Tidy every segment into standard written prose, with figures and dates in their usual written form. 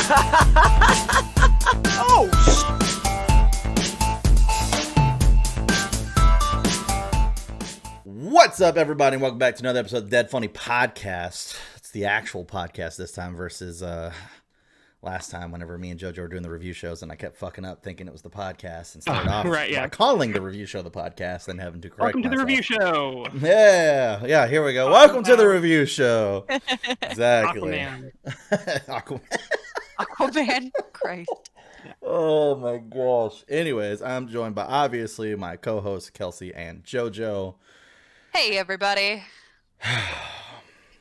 Oh, what's up, everybody, and welcome back to another episode of the Dead Funny Podcast. It's the actual podcast this time versus last time whenever me and JoJo were doing the review shows and I kept fucking up thinking it was the podcast and started off by calling the review show the podcast and having to correct Welcome to the review show. Yeah, here we go. Welcome to the review show. Exactly. Aquaman. Aquaman. Christ. Oh my gosh. Anyways, I'm joined by obviously my co-hosts Kelsey and JoJo. Hey, everybody.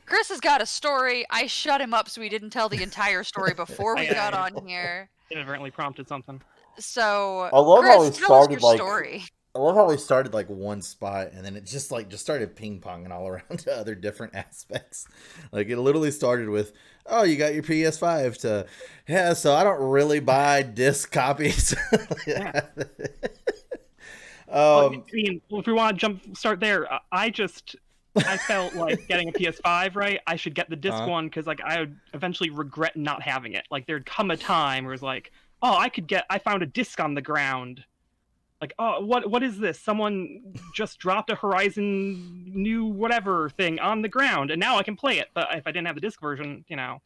Chris has got a story. I shut him up so he didn't tell the entire story before we got on here. Inadvertently prompted something. So, I love how he started like story. I love how he started like one spot and then it just started ping-ponging all around to other different aspects. Like it literally started with, oh, you got your PS5 to, yeah, so I don't really buy disc copies. Yeah. I mean, if we want to start there, I felt like getting a PS5, right? I should get the disc one because like I would eventually regret not having it. Like there'd come a time where it's like, oh, I found a disc on the ground. Like, oh, what is this? Someone just dropped a Horizon new whatever thing on the ground, and now I can play it. But if I didn't have the disc version, it would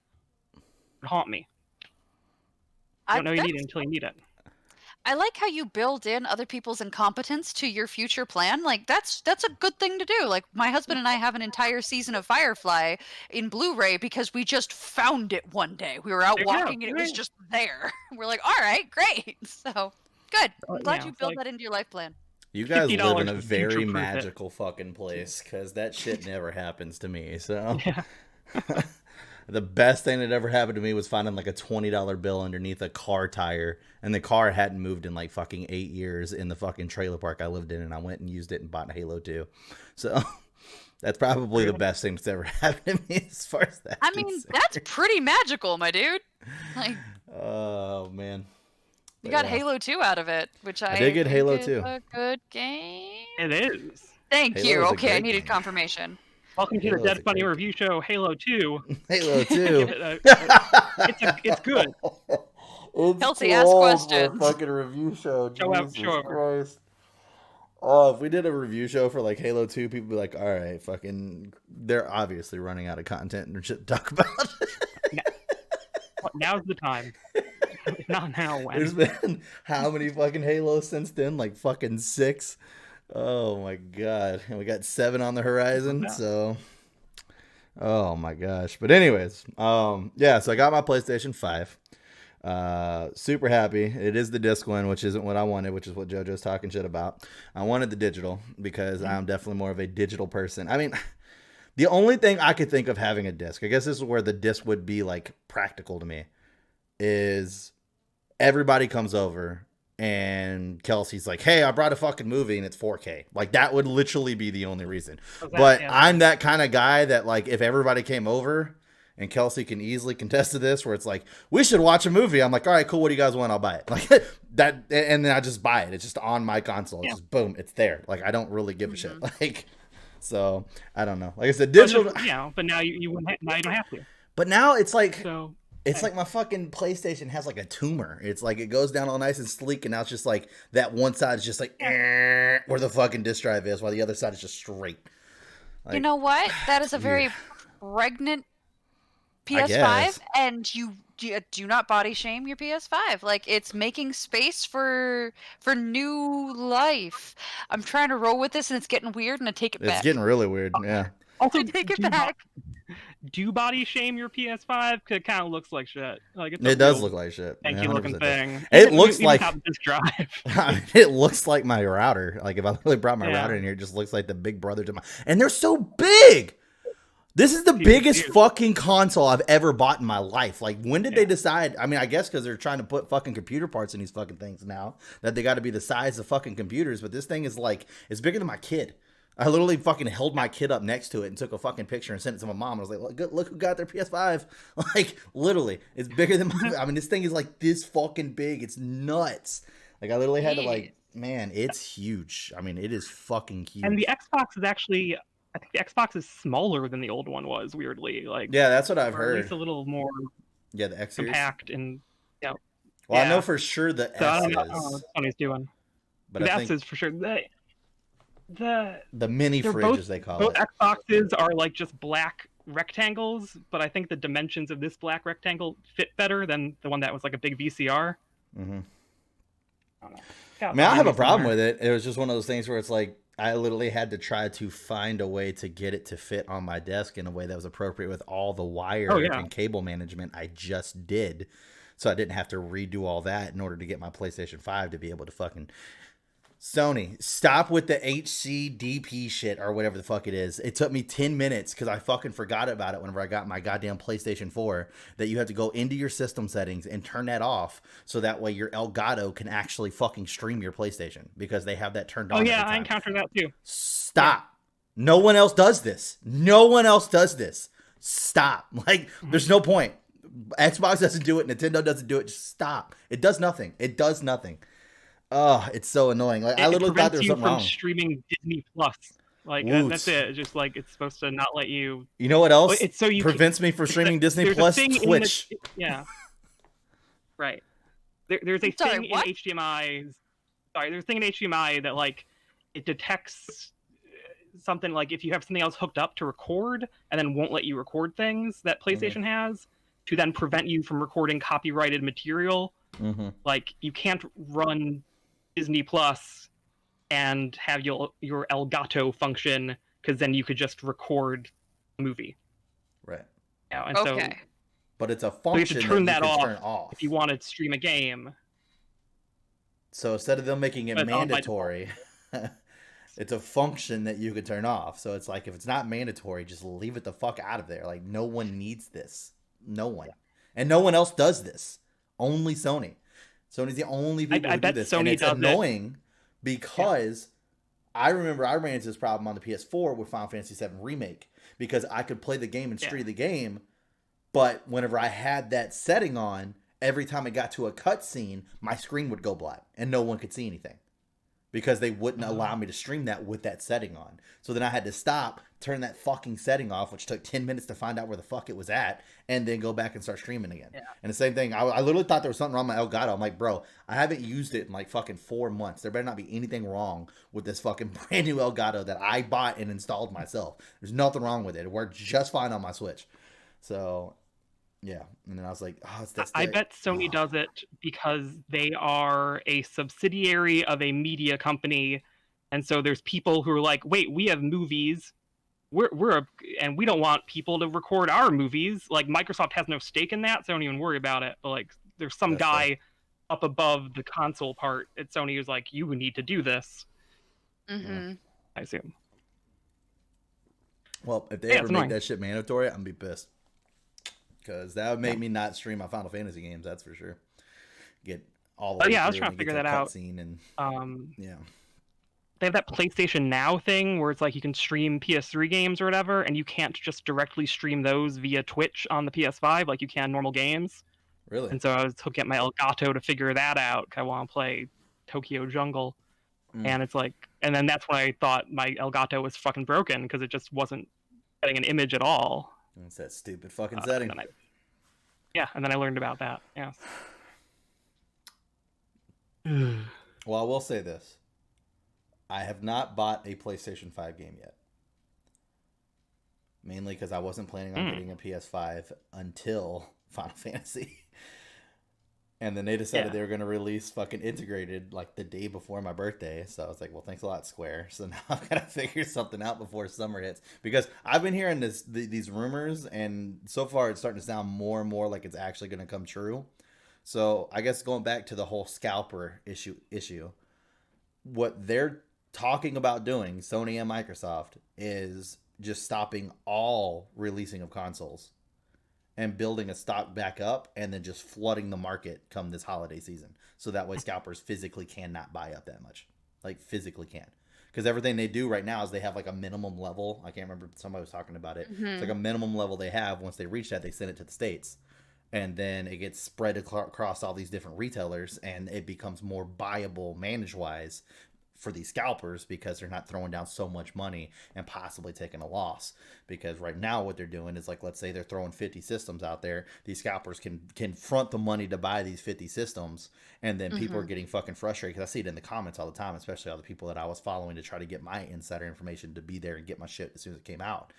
haunt me. You don't know you need it until you need it. I like how you build in other people's incompetence to your future plan. Like that's a good thing to do. Like my husband and I have an entire season of Firefly in Blu-ray because we just found it one day. We were out walking and it was just there. We're like, all right, great. So good. I'm glad you built that into your life plan. You guys live in a very magical fucking place because that shit never happens to me. So yeah. The best thing that ever happened to me was finding like a $20 bill underneath a car tire, and the car hadn't moved in like fucking 8 years in the fucking trailer park I lived in, and I went and used it and bought Halo 2. So that's probably the best thing that's ever happened to me as far as that. I mean, that's pretty magical, my dude. Like, oh man. You got Halo 2 out of it, which I did get Halo is 2. A good game. It is. Thank you. Okay, I needed confirmation. Welcome to the Dead Funny Review Show, Halo 2. Halo 2. It's good. Kelsey, ask questions. Fucking review show. Jesus show Christ. Oh, if we did a review show for like Halo 2, people would be like, all right, fucking, they're obviously running out of content and shit to talk about. Now's the time. Not now. When? There's been how many fucking Halos since then? Like fucking 6. Oh my god. And we got 7 on the horizon, so oh my gosh. But anyways, yeah, so I got my PlayStation 5. Super happy. It is the disc one, which isn't what I wanted, which is what JoJo's talking shit about. I wanted the digital because I'm definitely more of a digital person. I mean, the only thing I could think of having a disc, I guess this is where the disc would be like practical to me, is everybody comes over and Kelsey's like, hey, I brought a fucking movie and it's 4K. Like that would literally be the only reason. I'm that kind of guy that like if everybody came over, and Kelsey can easily contest to this, where it's like, we should watch a movie. I'm like, all right, cool. What do you guys want? I'll buy it. Like that. And then I just buy it. It's just on my console. It's just boom. It's there. Like, I don't really give a shit. Like, so I don't know. Like I said, digital. But now you wouldn't. Now you don't have to. But now it's like, it's like my fucking PlayStation has like a tumor. It's like, it goes down all nice and sleek. And now it's just like that one side is just like, where the fucking disc drive is, while the other side is just straight. Like, you know what? That is a very pregnant PS5, and you do not body shame your PS5. Like, it's making space for new life. I'm trying to roll with this, and it's getting weird, and I take it back. It's getting really weird, yeah. Also, I take it back. Do you body shame your PS5? Because it kind of looks like shit. Like it does look like shit. Thank you, looking thing. It looks like this drive. I mean, it looks like my router. Like if I really brought my router in here, it just looks like the big brother to my. And they're so big. This is the biggest fucking console I've ever bought in my life. Like, when did they decide? I mean, I guess because they're trying to put fucking computer parts in these fucking things now, that they got to be the size of fucking computers. But this thing is like, it's bigger than my kid. I literally fucking held my kid up next to it and took a fucking picture and sent it to my mom. I was like, look who got their PS5. Like, literally, it's bigger than my, I mean, this thing is like this fucking big. It's nuts. Like, I literally had to like, man, it's huge. I mean, it is fucking huge. And the Xbox is actually, I think the Xbox is smaller than the old one was, weirdly. Like, yeah, that's what I've heard. At least a little more Yeah, the X series. compact and Well, I know for sure the So I S don't know is, what Sony's doing. but The I S think is for sure. the mini They're fridge, both as they call both it. Xboxes are like just black rectangles, but I think the dimensions of this black rectangle fit better than the one that was like a big VCR. Mm-hmm. I don't know. I mean, I have a problem with it. It was just one of those things where it's like I literally had to try to find a way to get it to fit on my desk in a way that was appropriate with all the wire and cable management I just did. So I didn't have to redo all that in order to get my PlayStation 5 to be able to fucking... Sony, stop with the HCDP shit or whatever the fuck it is. It took me 10 minutes because I fucking forgot about it whenever I got my goddamn PlayStation 4 that you have to go into your system settings and turn that off so that way your Elgato can actually fucking stream your PlayStation because they have that turned on. Oh yeah, I encountered that too. Stop. Yeah. No one else does this. No one else does this. Stop. Like, there's no point. Xbox doesn't do it. Nintendo doesn't do it. Just stop. It does nothing. It does nothing. Oh, it's so annoying. Like, I literally thought there was something wrong. It prevents you from streaming Disney Plus. Like, that's it. It's just like, it's supposed to not let you... You know what else it's so you prevents me from streaming Disney Plus? Twitch. Yeah. Right. There's a thing in HDMI... Sorry, there's a thing in HDMI that, like, it detects something like if you have something else hooked up to record and then won't let you record things that PlayStation has to then prevent you from recording copyrighted material. Like, you can't run Disney Plus and have your Elgato function because then you could just record a movie. Right. Yeah, and so, but it's a function you have to turn that turn off if you want to stream a game. So instead of them making it mandatory, it's a function that you could turn off. So it's like, if it's not mandatory, just leave it the fuck out of there. Like, no one needs this. No one. And no one else does this. Only Sony. Sony's the only people who do this. Sony and it's annoying because I remember I ran into this problem on the PS4 with Final Fantasy VII Remake because I could play the game and stream the game, but whenever I had that setting on, every time it got to a cutscene, my screen would go black and no one could see anything because they wouldn't allow me to stream that with that setting on. So then I had to stop, turn that fucking setting off, which took 10 minutes to find out where the fuck it was at, and then go back and start streaming again. Yeah. And the same thing, I literally thought there was something wrong with my Elgato. I'm like, bro, I haven't used it in like fucking 4 months. There better not be anything wrong with this fucking brand new Elgato that I bought and installed myself. There's nothing wrong with it. It worked just fine on my Switch. So... yeah, and then I was like, "Oh, that's." I bet Sony does it because they are a subsidiary of a media company, and so there's people who are like, "Wait, we have movies, and we don't want people to record our movies." Like, Microsoft has no stake in that, so don't even worry about it. But like, there's some guy up above the console part at Sony who's like, "You need to do this." I assume. Well, if they ever make that shit mandatory, I'm gonna be pissed. Because that would make me not stream my Final Fantasy games, that's for sure. Get all the way I was trying to figure that out. And, they have that PlayStation Now thing where it's like you can stream PS3 games or whatever, and you can't just directly stream those via Twitch on the PS5 like you can normal games. Really? And so I was hooking up my Elgato to figure that out. I want to play Tokyo Jungle. And it's like, and then that's when I thought my Elgato was fucking broken because it just wasn't getting an image at all. It's that stupid fucking setting. And then I learned about that. Yeah. Well, I will say this. I have not bought a PlayStation 5 game yet. Mainly because I wasn't planning on getting a PS5 until Final Fantasy. And then they decided they were going to release fucking Integrated like the day before my birthday. So I was like, well, thanks a lot, Square. So now I've got to figure something out before summer hits. Because I've been hearing these rumors, and so far it's starting to sound more and more like it's actually going to come true. So I guess going back to the whole scalper issue, what they're talking about doing, Sony and Microsoft, is just stopping all releasing of consoles and building a stock back up and then just flooding the market come this holiday season. So that way scalpers physically cannot buy up that much. Like, physically can. Because everything they do right now is they have like a minimum level. I can't remember, somebody was talking about it. It's like a minimum level they have. Once they reach that, they send it to the States. And then it gets spread across all these different retailers, and it becomes more buyable manage-wise for these scalpers because they're not throwing down so much money and possibly taking a loss. Because right now what they're doing is, like, let's say they're throwing 50 systems out there, these scalpers can front the money to buy these 50 systems, and then people are getting fucking frustrated, because I see it in the comments all the time, especially all the people that I was following to try to get my insider information to be there and get my shit as soon as it came out.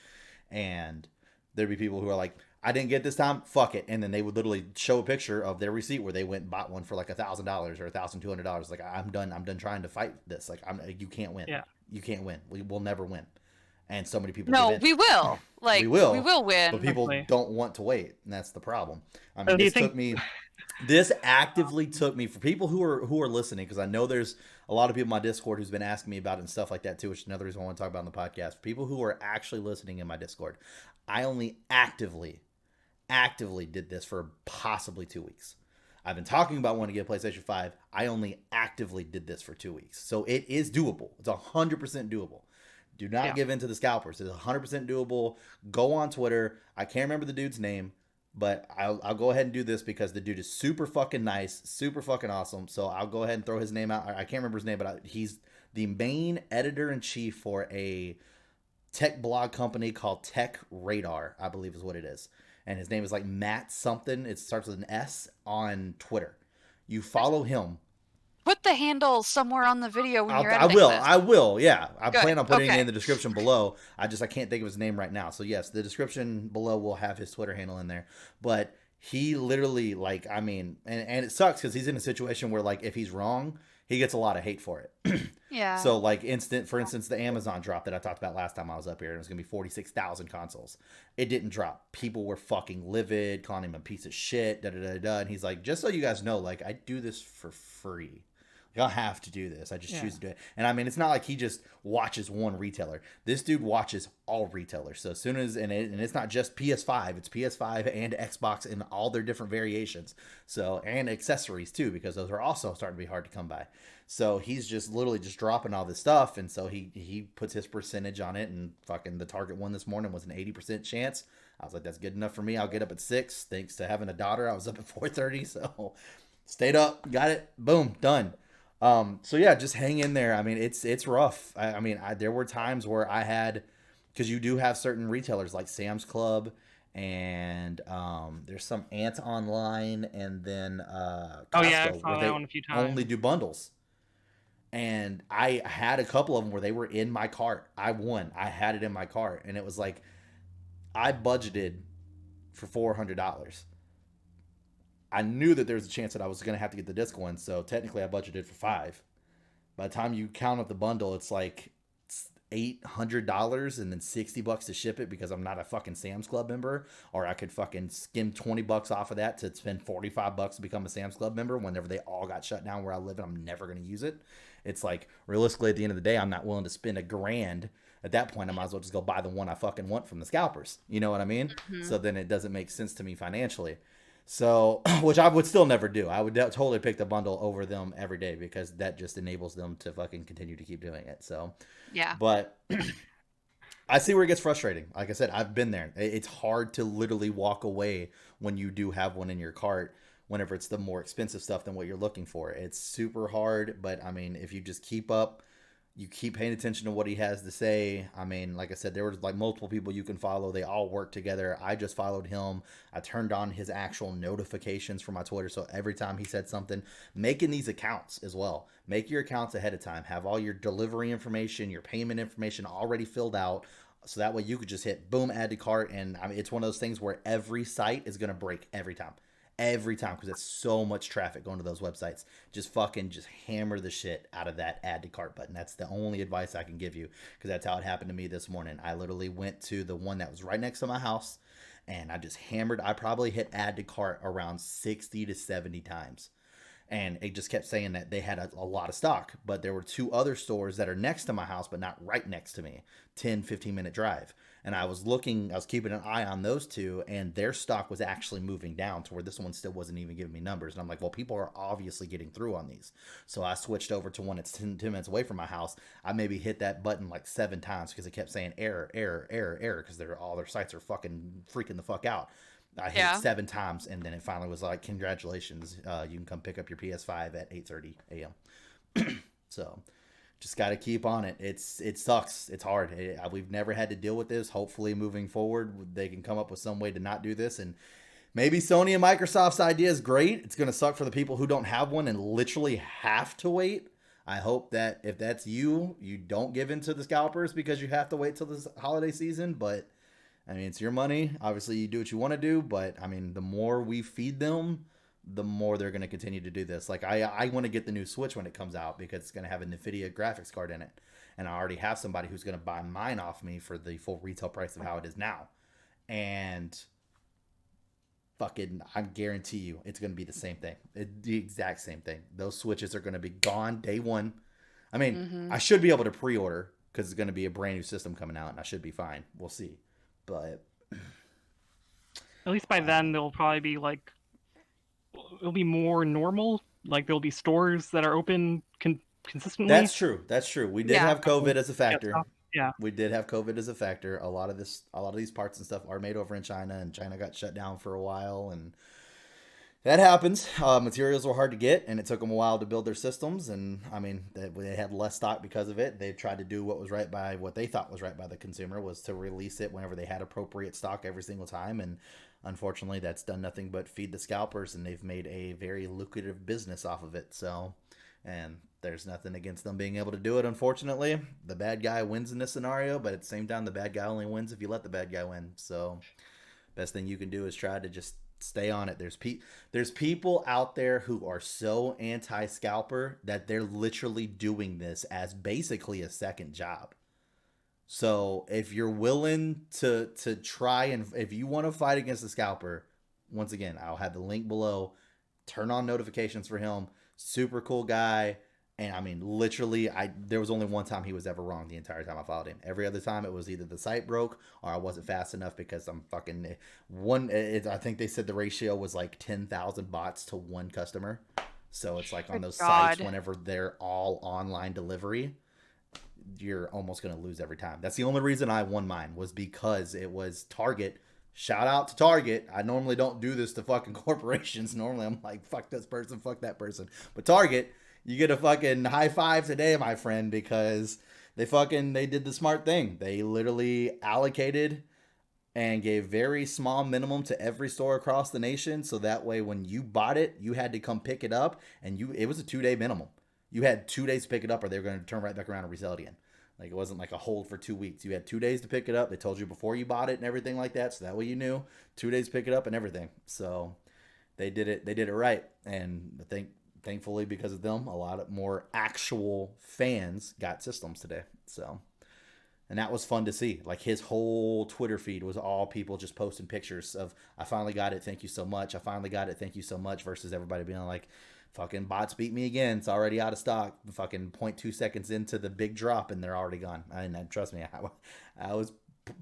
And there'd be people who are like, I didn't get this time, fuck it. And then they would literally show a picture of their receipt where they went and bought one for like $1,000 or $1,200. Like, I'm done trying to fight this. Like, you can't win. Yeah. You can't win. We'll never win. And so many people. No, we will. Like, we will win. But people don't want to wait, and that's the problem. I mean, this actively took me, for people who are listening, because I know there's a lot of people in my Discord who's been asking me about it and stuff like that too, which is another reason I want to talk about on the podcast. For people who are actually listening in my Discord, I only actively did this for possibly 2 weeks. I've been talking about wanting to get a PlayStation 5. I only actively did this for 2 weeks. So it is doable. It's 100% doable. Do not give in to the scalpers. It's 100% doable. Go on Twitter. I can't remember the dude's name, but I'll go ahead and do this because the dude is super fucking nice, super fucking awesome. So I'll go ahead and throw his name out. I can't remember his name, but he's the main editor-in-chief for a tech blog company called Tech Radar, I believe is what it is. And his name is like Matt something. It starts with an S on Twitter. You follow him. Put the handle somewhere on the video when you're editing I will. Yeah. I plan on putting it in the description below. I can't think of his name right now. So yes, the description below will have his Twitter handle in there. But he literally, like, I mean, and it sucks because he's in a situation where, like, if he's wrong, he gets a lot of hate for it. Yeah. So, like, for instance, the Amazon drop that I talked about last time I was up here, and it was going to be 46,000 consoles. It didn't drop. People were fucking livid, calling him a piece of shit, da-da-da-da. And he's like, just so you guys know, like, I do this for free. I don't have to do this. I just choose to do it. And I mean, it's not like he just watches one retailer. This dude watches all retailers. So as soon as, and it's not just PS5, it's PS5 and Xbox in all their different variations. So, and accessories too, because those are also starting to be hard to come by. So he's just literally just dropping all this stuff. And so he puts his percentage on it, and fucking the Target one this morning was an 80% chance. I was like, that's good enough for me. I'll get up at 6. Thanks to having a daughter, I was up at 4:30. So stayed up, got it, boom, done. So yeah, just hang in there. I mean, it's rough. I mean, there were times where I had, because you do have certain retailers like Sam's Club, and there's some Ant Online, and then Costco, I saw that one a few times. Only do bundles. And I had a couple of them where they were in my cart. I had it in my cart, and it was like, I budgeted for $400. I knew that there was a chance that I was going to have to get the disc one, so technically I budgeted for $5. By the time you count up the bundle, it's like $800 and then $60 to ship it, because I'm not a fucking Sam's Club member. Or I could fucking skim $20 off of that to spend $45 to become a Sam's Club member whenever they all got shut down where I live, and I'm never going to use it. It's like, realistically, at the end of the day, I'm not willing to spend $1,000. At that point, I might as well just go buy the one I fucking want from the scalpers. You know what I mean? Mm-hmm. So then it doesn't make sense to me financially. So, which I would still never do. I would totally pick the bundle over them every day, because that just enables them to fucking continue to keep doing it. So, yeah. But I see where it gets frustrating. Like I said, I've been there. It's hard to literally walk away when you do have one in your cart, whenever it's the more expensive stuff than what you're looking for. It's super hard, but I mean, if you just keep up, you keep paying attention to what he has to say. I mean, like I said, there was like multiple people you can follow. They all work together. I just followed him. I turned on his actual notifications for my Twitter. So every time he said something, making these accounts as well. Make your accounts ahead of time. Have all your delivery information, your payment information already filled out. So that way you could just hit boom, add to cart. And I mean, it's one of those things where every site is going to break every time. Every time, because it's so much traffic going to those websites. Just hammer the shit out of that add to cart button. That's the only advice I can give you, because that's how it happened to me this morning. I literally went to the one that was right next to my house, and I just hammered. I probably hit add to cart around 60 to 70 times. And it just kept saying that they had a lot of stock. But there were 2 other stores that are next to my house, but not right next to me. 10, 15-minute drive. And I was keeping an eye on those 2, and their stock was actually moving down to where this one still wasn't even giving me numbers. And I'm like, well, people are obviously getting through on these. So I switched over to one that's 10 minutes away from my house. I maybe hit that button like 7 times, because it kept saying error, error, error, error, because all their sites are fucking freaking the fuck out. I hit it 7 times, and then it finally was like, congratulations, you can come pick up your PS5 at 8:30 a.m. So just got to keep on it. It sucks. It's hard. We've never had to deal with this. Hopefully, moving forward, they can come up with some way to not do this. And maybe Sony and Microsoft's idea is great. It's going to suck for the people who don't have one and literally have to wait. I hope that if that's you, you don't give in to the scalpers because you have to wait till this holiday season. But I mean, it's your money. Obviously, you do what you want to do. But I mean, the more we feed them, the more they're going to continue to do this. Like I want to get the new Switch when it comes out because it's going to have a NVIDIA graphics card in it. And I already have somebody who's going to buy mine off me for the full retail price of how it is now. And fucking, I guarantee you it's going to be the same thing. The exact same thing. Those Switches are going to be gone day one. I mean, I should be able to pre-order because it's going to be a brand new system coming out and I should be fine. We'll see. But at least by then there'll probably be like, it'll be more normal. Like there'll be stores that are open consistently. That's true. We did have COVID as a factor. Yeah. We did have COVID as a factor. A lot of these parts and stuff are made over in China, and China got shut down for a while, and that happens. Materials were hard to get, and it took them a while to build their systems. And I mean, they had less stock because of it. They tried to do what they thought was right by the consumer, was to release it whenever they had appropriate stock every single time. And unfortunately, that's done nothing but feed the scalpers, and they've made a very lucrative business off of it. So, and there's nothing against them being able to do it. Unfortunately, the bad guy wins in this scenario, but at the same time, the bad guy only wins if you let the bad guy win. So, best thing you can do is try to just stay on it. There's people out there who are so anti-scalper that they're literally doing this as basically a second job. So if you're willing to try, and if you want to fight against the scalper, once again, I'll have the link below. Turn on notifications for him. Super cool guy. And I mean, literally, there was only one time he was ever wrong the entire time I followed him. Every other time it was either the site broke or I wasn't fast enough because I'm fucking I think they said the ratio was like 10,000 bots to one customer. So it's like on those sites, whenever they're all online delivery, you're almost going to lose every time. That's the only reason I won mine, was because it was Target. Shout out to Target. I normally don't do this to fucking corporations. Normally I'm like, fuck this person, fuck that person. But Target, you get a fucking high five today, my friend, because they did the smart thing. They literally allocated and gave very small minimum to every store across the nation. So that way, when you bought it, you had to come pick it up, and it was a 2-day minimum. You had 2 days to pick it up, or they were going to turn right back around and resell it again. Like, it wasn't like a hold for 2 weeks. You had 2 days to pick it up. They told you before you bought it and everything like that. So that way you knew 2 days to pick it up and everything. So they did it right. And I think, thankfully, because of them, a lot more actual fans got systems today. So, and that was fun to see. Like, his whole Twitter feed was all people just posting pictures of, I finally got it, thank you so much. I finally got it, thank you so much. Versus everybody being like, fucking bots beat me again. It's already out of stock. Fucking 0.2 seconds into the big drop and they're already gone. And trust me, I was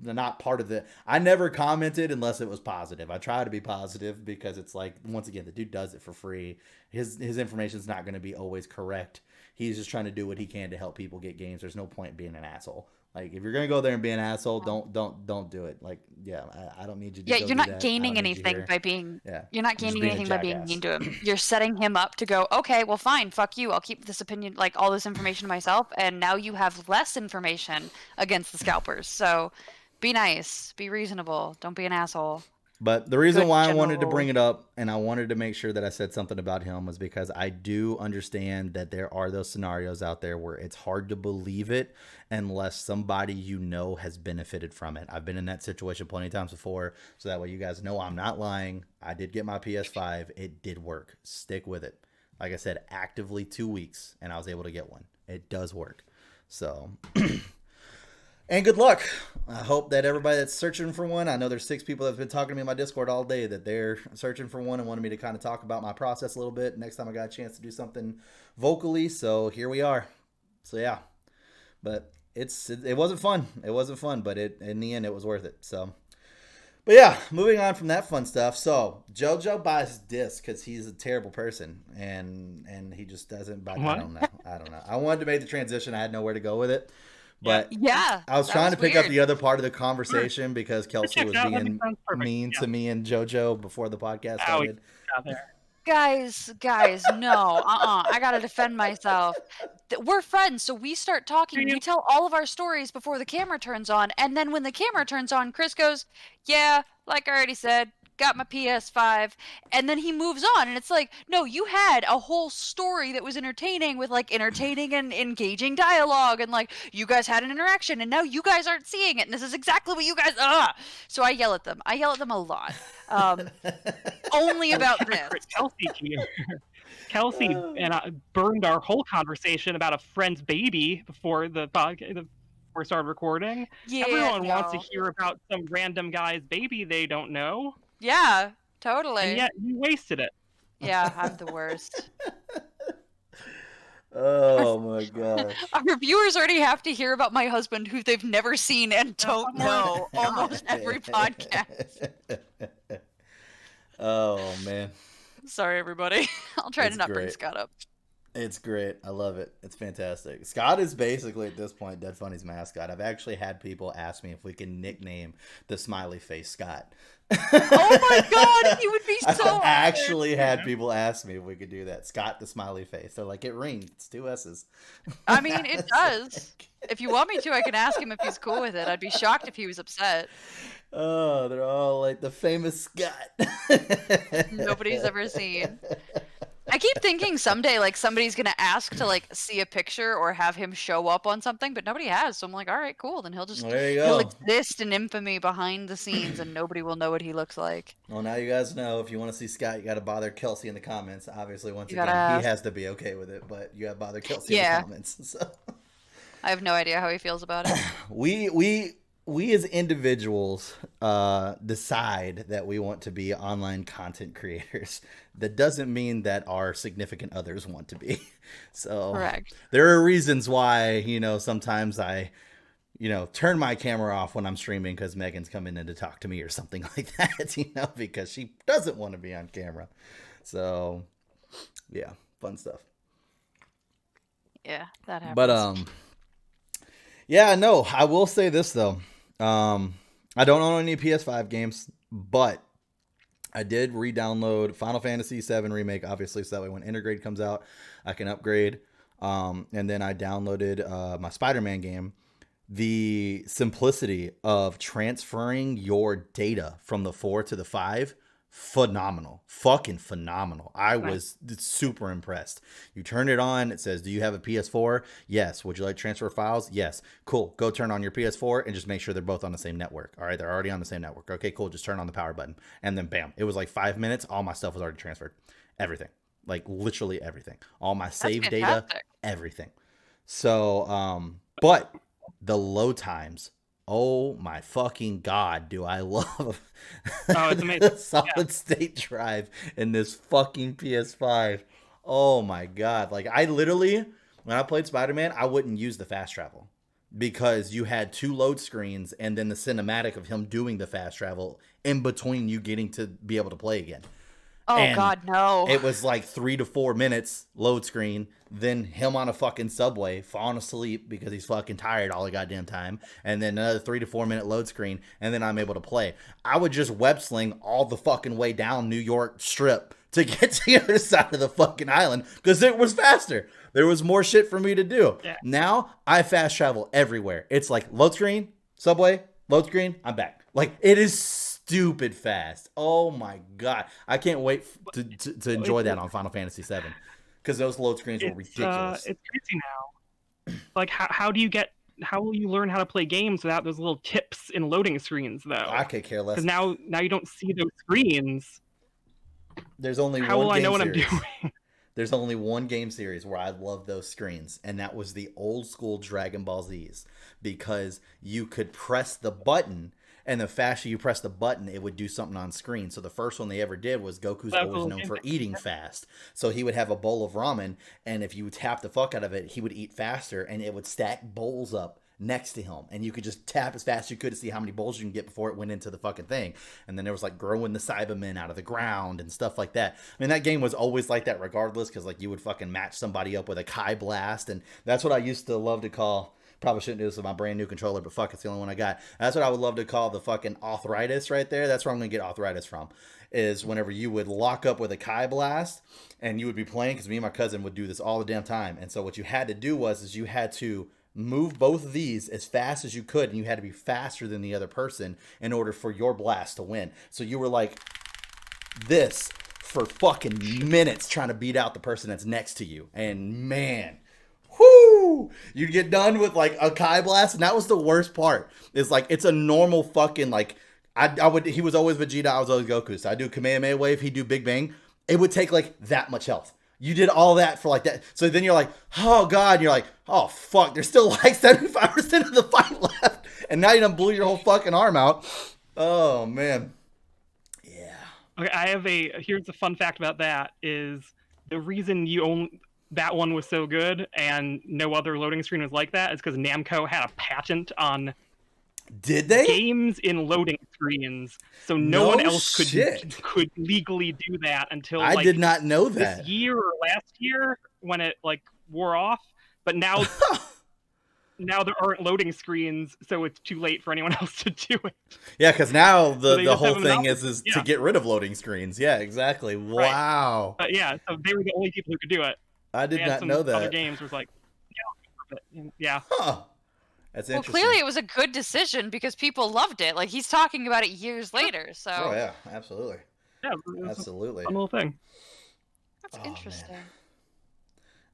not part of the. I never commented unless it was positive. I try to be positive because it's like, once again, the dude does it for free. His information is not going to be always correct. He's just trying to do what he can to help people get games. There's no point in being an asshole. Like, if you're gonna go there and be an asshole, don't do it. Like, yeah, I don't need you to. Yeah, you're not gaining anything by being. Yeah, you're not gaining anything by being mean to him. You're setting him up to go, okay, well, fine, fuck you. I'll keep this opinion, like all this information to myself, and now you have less information against the scalpers. So, be nice, be reasonable, don't be an asshole. But the reason why I wanted to bring it up, and I wanted to make sure that I said something about him, was because I do understand that there are those scenarios out there where it's hard to believe it unless somebody you know has benefited from it. I've been in that situation plenty of times before, so that way you guys know I'm not lying. I did get my PS5. It did work. Stick with it. Like I said, actively 2 weeks, and I was able to get one. It does work. So... And good luck. I hope that everybody that's searching for one, I know there's 6 people that have been talking to me in my Discord all day that they're searching for one and wanted me to kind of talk about my process a little bit next time I got a chance to do something vocally. So here we are. So yeah, but it wasn't fun. It wasn't fun, but in the end it was worth it. So, but yeah, moving on from that fun stuff. So JoJo buys discs because he's a terrible person and he just doesn't buy. I don't know. I wanted to make the transition. I had nowhere to go with it. But yeah, I was trying to pick up the other part of the conversation because Kelsey was being mean to me and JoJo before the podcast started. Guys, no, I gotta defend myself. We're friends, so we start talking. We tell all of our stories before the camera turns on, and then when the camera turns on, Chris goes, "Yeah, like I already said, got my PS5," and then he moves on, and it's like, no, you had a whole story that was entertaining with like entertaining and engaging dialogue, and like you guys had an interaction, and now you guys aren't seeing it, and this is exactly what you guys. So I yell at them. I yell at them a lot. Only about this. Kelsey here. Kelsey and I burned our whole conversation about a friend's baby before the podcast. Before we started recording. Yeah, Everyone wants to hear about some random guy's baby they don't know. Yeah, totally. And yet you wasted it. Yeah, I'm the worst. Oh my gosh. Our reviewers already have to hear about my husband who they've never seen and don't know almost every podcast. Oh man. Sorry, everybody. I'll try It's to not bring great. Scott up. It's great. I love it. It's fantastic. Scott is basically at this point Dead Funny's mascot. I've actually had people ask me if we can nickname the smiley face Scott. Oh my god, he would be so I've actually had people ask me if we could do that. Scott the smiley face. They're like, it rings. It's 2 S's. I mean, it does. If you want me to, I can ask him if he's cool with it. I'd be shocked if he was upset. Oh, they're all like the famous Scott. Nobody's ever seen. I keep thinking someday, like, somebody's gonna ask to, like, see a picture or have him show up on something, but nobody has. So I'm like, all right, cool. Then he'll just There you he'll go. exist in infamy behind the scenes, and nobody will know what he looks like. Well, now you guys know if you want to see Scott, you got to bother Kelsey in the comments. Obviously, once You again, gotta ask. he has to be okay with it, but you got to bother Kelsey in Yeah. the comments. So I have no idea how he feels about it. we as individuals decide that we want to be online content creators. That doesn't mean that our significant others want to be. So Correct. there are reasons why, sometimes I, turn my camera off when I'm streaming because Megan's coming in to talk to me or something like that, because she doesn't want to be on camera. So yeah, fun stuff. Yeah, that happens. But yeah, no, I will say this though. I don't own any PS5 games, but I did re-download Final Fantasy VII Remake, obviously, so that way when Intergrade comes out, I can upgrade. And then I downloaded my Spider-Man game. The simplicity of transferring your data from the 4 to the 5, phenomenal. Fucking phenomenal. I was super impressed. You turn it on, it says, do you have a PS4? Yes. Would you like to transfer files? Yes. Cool. Go turn on your PS4 and just make sure they're both on the same network. All right, they're already on the same network. Okay, cool. Just turn on the power button. And then bam, it was like 5 minutes. All my stuff was already transferred. Everything. Like literally everything. All my saved data, everything. So, but the load times, oh my fucking god, do I love it's amazing. the solid state drive in this fucking PS5. Oh my god. Like I literally, when I played Spider-Man, I wouldn't use the fast travel because you had 2 load screens and then the cinematic of him doing the fast travel in between you getting to be able to play again. Oh And god, no. It was like 3 to 4 minutes load screen, then him on a fucking subway falling asleep because he's fucking tired all the goddamn time, and then another 3 to 4 minute load screen, and then I'm able to play. I would just web sling all the fucking way down New York Strip to get to the other side of the fucking island because it was faster. There was more shit for me to do. Yeah. Now I fast travel everywhere. It's like load screen, subway, load screen, I'm back. Like it is stupid fast. Oh my god. I can't wait to enjoy that on Final Fantasy VII because those load screens were ridiculous. It's crazy now. Like how will you learn how to play games without those little tips in loading screens though? I could care less. Because now you don't see those screens. There's only How one will I game know what series. I'm doing? There's only one game series where I love those screens, and that was the old school Dragon Ball Z's because you could press the button, and the faster you press the button, it would do something on screen. So the first one they ever did was Goku's always known for eating fast. So he would have a bowl of ramen, and if you tap the fuck out of it, he would eat faster, and it would stack bowls up next to him, and you could just tap as fast as you could to see how many bowls you can get before it went into the fucking thing. And then there was like growing the Cybermen out of the ground and stuff like that. I mean, that game was always like that regardless, because like you would fucking match somebody up with a Kai Blast, and that's what I used to love to call Probably shouldn't do this with my brand new controller, but fuck, it's the only one I got. That's what I would love to call the fucking arthritis right there. That's where I'm going to get arthritis from. Is whenever you would lock up with a Kai Blast and you would be playing, because me and my cousin would do this all the damn time. And so what you had to do is you had to move both of these as fast as you could, and you had to be faster than the other person in order for your blast to win. So you were like this for fucking minutes trying to beat out the person that's next to you. And man, whoo, you'd get done with like a Kai Blast, and that was the worst part. It's like, it's a normal fucking like, he was always Vegeta, I was always Goku. So I do Kamehameha Wave, he'd do Big Bang. It would take like that much health. You did all that for like that. So then you're like, oh God, and you're like, oh fuck, there's still like 75% of the fight left. And now you done blew your whole fucking arm out. Oh man. Yeah. Okay, here's a fun fact about that is the reason that one was so good and no other loading screen was like that is because Namco had a patent on did they? Games in loading screens, so no one else could shit. legally do that until I did not know that. This year or last year when it like wore off. But now now there aren't loading screens, so it's too late for anyone else to do it. Yeah, because now the just whole have them thing is to get rid of loading screens. Yeah, exactly. Wow. But yeah, so they were the only people who could do it. I did not know that. Other games was like, yeah. Huh. That's Well, interesting. clearly it was a good decision because people loved it. Like, he's talking about it years later, so... Oh, yeah, absolutely. Yeah, absolutely. A fun little thing. That's interesting. Man.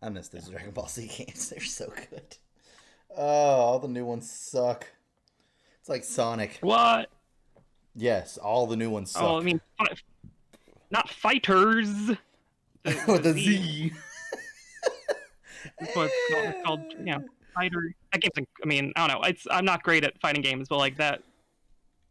I miss those Dragon Ball Z games. They're so good. Oh, all the new ones suck. It's like Sonic. What? Yes, all the new ones suck. Oh, I mean, not fighters. With a Z. That's what it's called, yeah. Fighter. That game's, I mean, I don't know. I'm not great at fighting games, but like that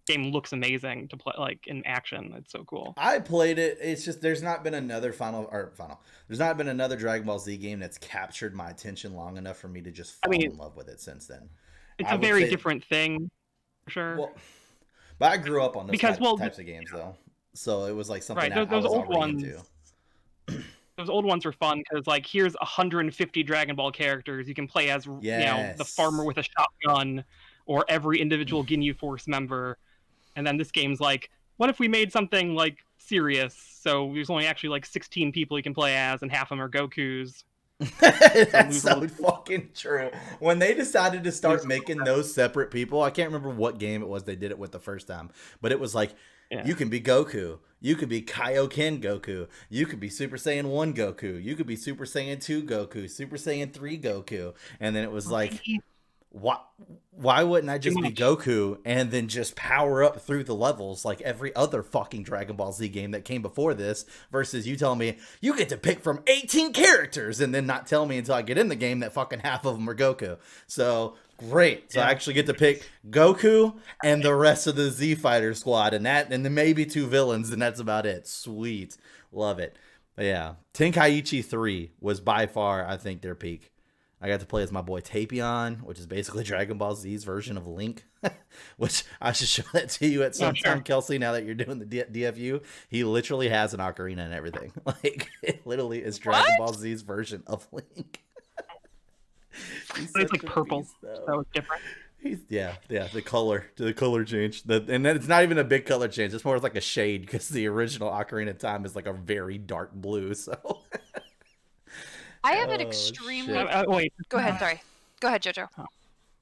game looks amazing to play, like in action. It's so cool. I played it. It's just there's not been another There's not been another Dragon Ball Z game that's captured my attention long enough for me to just fall in love with it since then. It's a very different thing, for sure. Well, but I grew up on those types of games though, so it was like something that I was old ones. Into. Those old ones were fun because, like, here's 150 Dragon Ball characters you can play as, you know, the farmer with a shotgun, or every individual Ginyu Force member. And then this game's like, what if we made something like serious? So there's only actually like 16 people you can play as, and half of them are Gokus. That's so fucking true. When they decided to start making those separate people, I can't remember what game it was they did it with the first time, but it was like, you can be Goku, you could be Kaioken Goku, you could be Super Saiyan 1 Goku, you could be Super Saiyan 2 Goku, Super Saiyan 3 Goku, and then it was like, why wouldn't I just be Goku and then just power up through the levels like every other fucking Dragon Ball Z game that came before this, versus you telling me you get to pick from 18 characters and then not tell me until I get in the game that fucking half of them are Goku. So great. So I actually get to pick Goku and the rest of the Z Fighter squad, and then maybe 2 villains, and that's about it. Sweet. Love it. But yeah, Tenkaichi 3 was by far, I think, their peak. I got to play as my boy Tapion, which is basically Dragon Ball Z's version of Link, which I should show that to you at some time, Kelsey, now that you're doing the DFU. He literally has an ocarina and everything. Like, it literally is Dragon Ball Z's version of Link. It's like purple. Beast, so it's different. The color change. And then it's not even a big color change. It's more like a shade, because the original Ocarina of Time is like a very dark blue. So I have an extremely. Wait. Go ahead. Sorry. Go ahead, JoJo.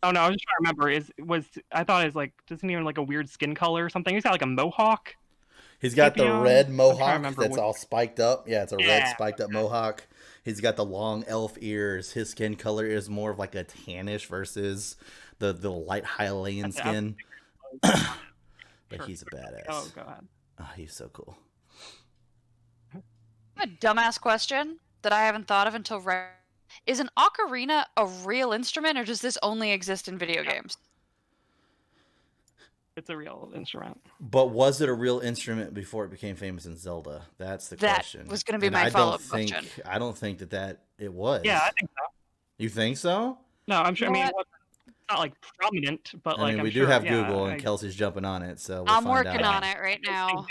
Oh no, I was just trying to remember. I thought it was like, doesn't he have like a weird skin color or something? He's got like a mohawk. He's got the red mohawk that's all spiked up. Yeah, it's a red spiked up mohawk. He's got the long elf ears. His skin color is more of like a tannish versus the light Hylian skin. But he's a badass. Oh, go ahead. Oh, he's so cool. A dumbass question that I haven't thought of until is an ocarina a real instrument, or does this only exist in video games? It's a real instrument. But was it a real instrument before it became famous in Zelda? That's the question. That was going to be my follow-up question. I don't think that it was. Yeah, I think so. You think so? No, I'm sure. I mean, it's not like prominent, but like we do have Google, and Kelsey's jumping on it, so I'm working on it right now.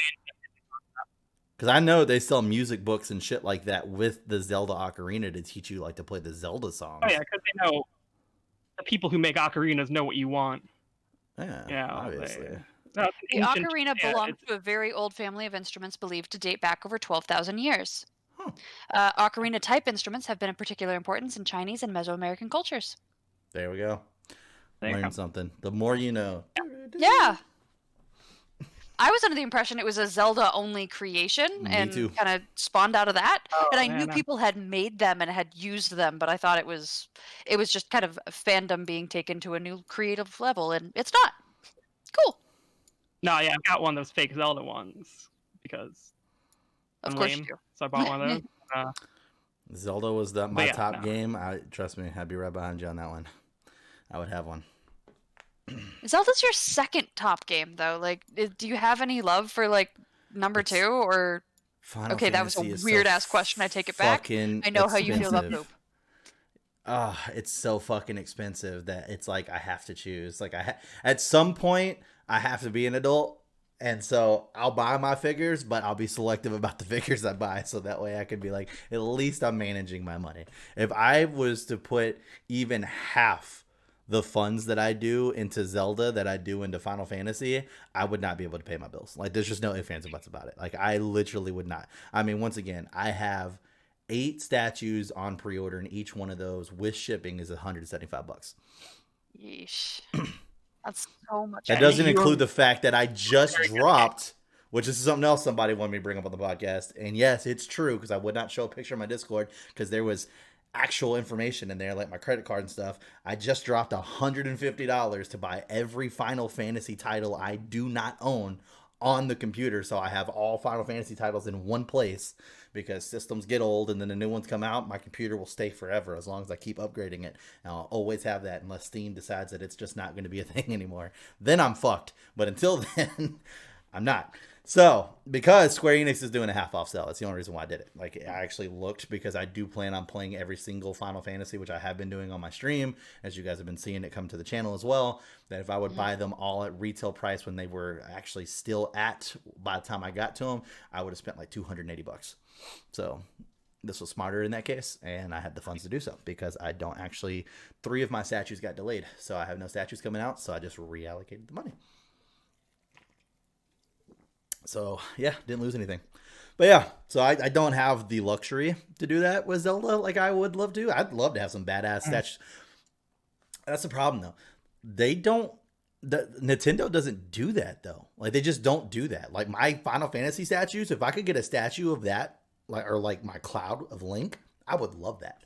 Because I know they sell music books and shit like that with the Zelda Ocarina to teach you like to play the Zelda songs. Oh yeah, because the people who make ocarinas know what you want. Yeah, obviously. No, it's The an ancient- ocarina yeah, belongs it's- to a very old family of instruments believed to date back over 12,000 years. Huh. Ocarina type instruments have been of particular importance in Chinese and Mesoamerican cultures. There we go. There you Learn go. something. The more you know. Yeah. I was under the impression it was a Zelda-only creation Me and too. kind of spawned out of that. Oh, And I man, knew no. people had made them and had used them, but I thought it was just kind of fandom being taken to a new creative level, and it's not. Cool. No, yeah, I've got one of those fake Zelda ones because Of I'm course lame, you do. so I bought one of those. Zelda was my yeah, top no. game. Trust me, I'd be right behind you on that one. I would have one. Zelda's your second top game, though. Like, do you have any love for like number It's- 2 or? Final Okay, that was Fantasy a is weird so ass question. I take it back. fucking I know how you feel about expensive. poop. It's so fucking expensive that it's like I have to choose. Like at some point I have to be an adult, and so I'll buy my figures, but I'll be selective about the figures I buy, so that way I can be like, at least I'm managing my money. If I was to put even half the funds that I do into Zelda that I do into Final Fantasy, I would not be able to pay my bills. Like, there's just no ifs, ands, or buts about it. Like, I literally would not. I mean, once again, I have 8 statues on pre-order, and each one of those with shipping is $175. Yeesh. That's so much. That Yeah, doesn't you include were- the fact that I just Very good dropped, which is something else somebody wanted me to bring up on the podcast. And yes, it's true, because I would not show a picture on my Discord because there was actual information in there, like my credit card and stuff. I just dropped $150 to buy every Final Fantasy title I do not own on the computer, so I have all Final Fantasy titles in one place, because systems get old and then the new ones come out. My computer will stay forever as long as I keep upgrading it, and I'll always have that unless Steam decides that it's just not going to be a thing anymore. Then I'm fucked, but until then I'm not. So, because Square Enix is doing a half off sale, that's the only reason why I did it. Like, I actually looked, because I do plan on playing every single Final Fantasy, which I have been doing on my stream, as you guys have been seeing it come to the channel as well, that if I would buy them all at retail price when they were actually still at, by the time I got to them, I would have spent like $280. So, this was smarter in that case, and I had the funds to do so, because I don't actually, 3 of my statues got delayed, so I have no statues coming out, so I just reallocated the money. So, yeah, didn't lose anything. But yeah, so I don't have the luxury to do that with Zelda like I would love to. I'd love to have some badass statues. That's the problem, though. Nintendo doesn't do that, though. Like, they just don't do that. Like, my Final Fantasy statues, if I could get a statue of that, or like my Cloud of Link, I would love that.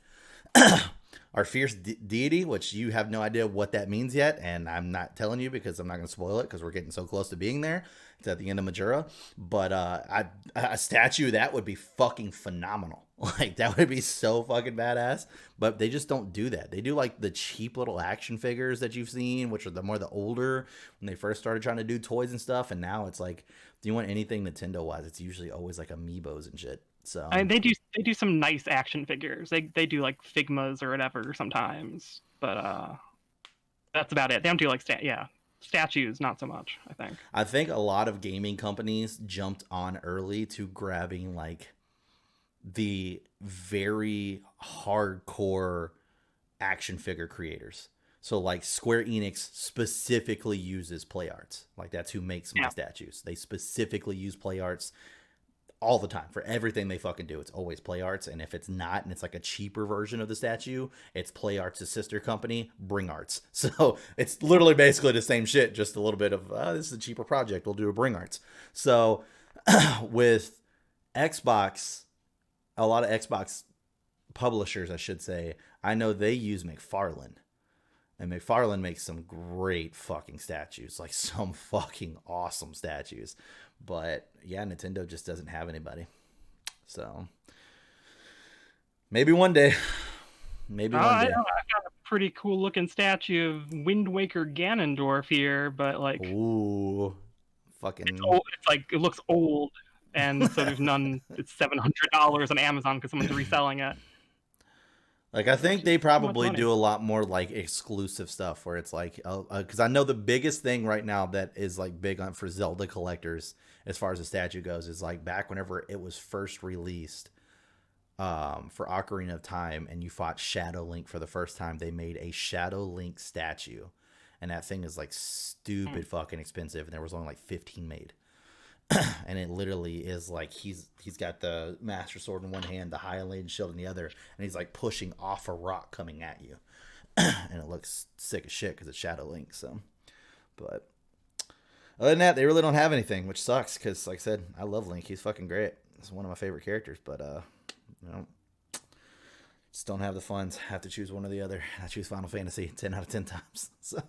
Our fierce deity, which you have no idea what that means yet, and I'm not telling you because I'm not going to spoil it, because we're getting so close to being there. It's at the end of Majora, but a statue that would be fucking phenomenal. Like, that would be so fucking badass. But they just don't do that. They do like the cheap little action figures that you've seen, which are the older, when they first started trying to do toys and stuff. And now it's like, do you want anything Nintendo wise? It's usually always like amiibos and shit. So I mean, they do some nice action figures. They do like Figmas or whatever sometimes, but that's about it. They don't do like statues, not so much. I think a lot of gaming companies jumped on early to grabbing like the very hardcore action figure creators. So like Square Enix specifically uses play arts. Like, that's who makes my statues. They specifically use play arts all the time for everything they fucking do. It's always play arts, and if it's not, and it's like a cheaper version of the statue, it's play arts' sister company, Bring Arts. So it's literally basically the same shit, just a little bit of this is a cheaper project, we'll do a Bring Arts. So with Xbox, a lot of Xbox publishers, I should say, I know they use McFarlane. And McFarlane makes some great fucking statues, like some fucking awesome statues. But yeah, Nintendo just doesn't have anybody. So maybe one day. Maybe one day. I got a pretty cool looking statue of Wind Waker Ganondorf here, but like, ooh, fucking. it's like, it looks old, and so there's none. It's $700 on Amazon because someone's reselling it. Like, I think they probably do a lot more like exclusive stuff where it's like, because I know the biggest thing right now that is like big on for Zelda collectors as far as the statue goes is like back whenever it was first released, for Ocarina of Time, and you fought Shadow Link for the first time, they made a Shadow Link statue, and that thing is like stupid fucking expensive, and there was only like 15 made. And it literally is like he's got the Master Sword in one hand, the Hylian Shield in the other, and he's like pushing off a rock coming at you. And it looks sick as shit because it's Shadow Link. So, but other than that, they really don't have anything, which sucks because, like I said, I love Link. He's fucking great. He's one of my favorite characters, but you know, just don't have the funds. Have to choose one or the other. I choose Final Fantasy 10 out of 10 times. So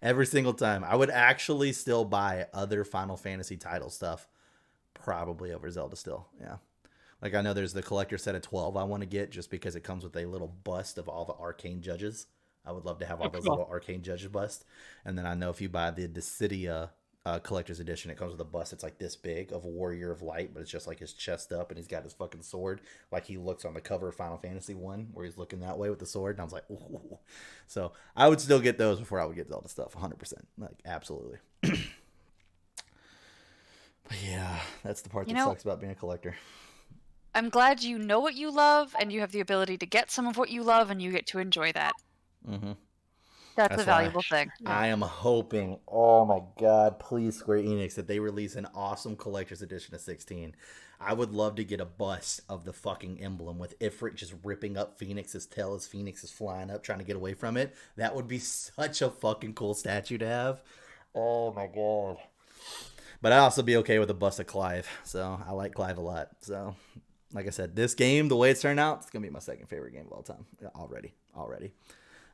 every single time, I would actually still buy other Final Fantasy title stuff, probably over Zelda still. Yeah. Like, I know there's the collector set of 12 I want to get just because it comes with a little bust of all the arcane judges. I would love to have all those little arcane judges bust. And then I know if you buy the Dissidia collector's edition, it comes with a bust. It's like this big of a Warrior of Light, but it's just like his chest up and he's got his fucking sword. Like he looks on the cover of Final Fantasy 1 where he's looking that way with the sword. And I was like, ooh. So I would still get those before I would get Zelda stuff. 100%. Like, absolutely. But yeah, that's the part that sucks about being a collector. I'm glad you know what you love and you have the ability to get some of what you love and you get to enjoy that. Mm-hmm. That's a valuable thing. I am hoping, oh my god, please Square Enix, that they release an awesome collector's edition of 16. I would love to get a bust of the fucking emblem with Ifrit just ripping up Phoenix's tail as Phoenix is flying up trying to get away from it. That would be such a fucking cool statue to have. Oh my god. But I'd also be okay with a bust of Clive. So I like Clive a lot. So like I said, this game, the way it's turned out, it's going to be my second favorite game of all time. Already.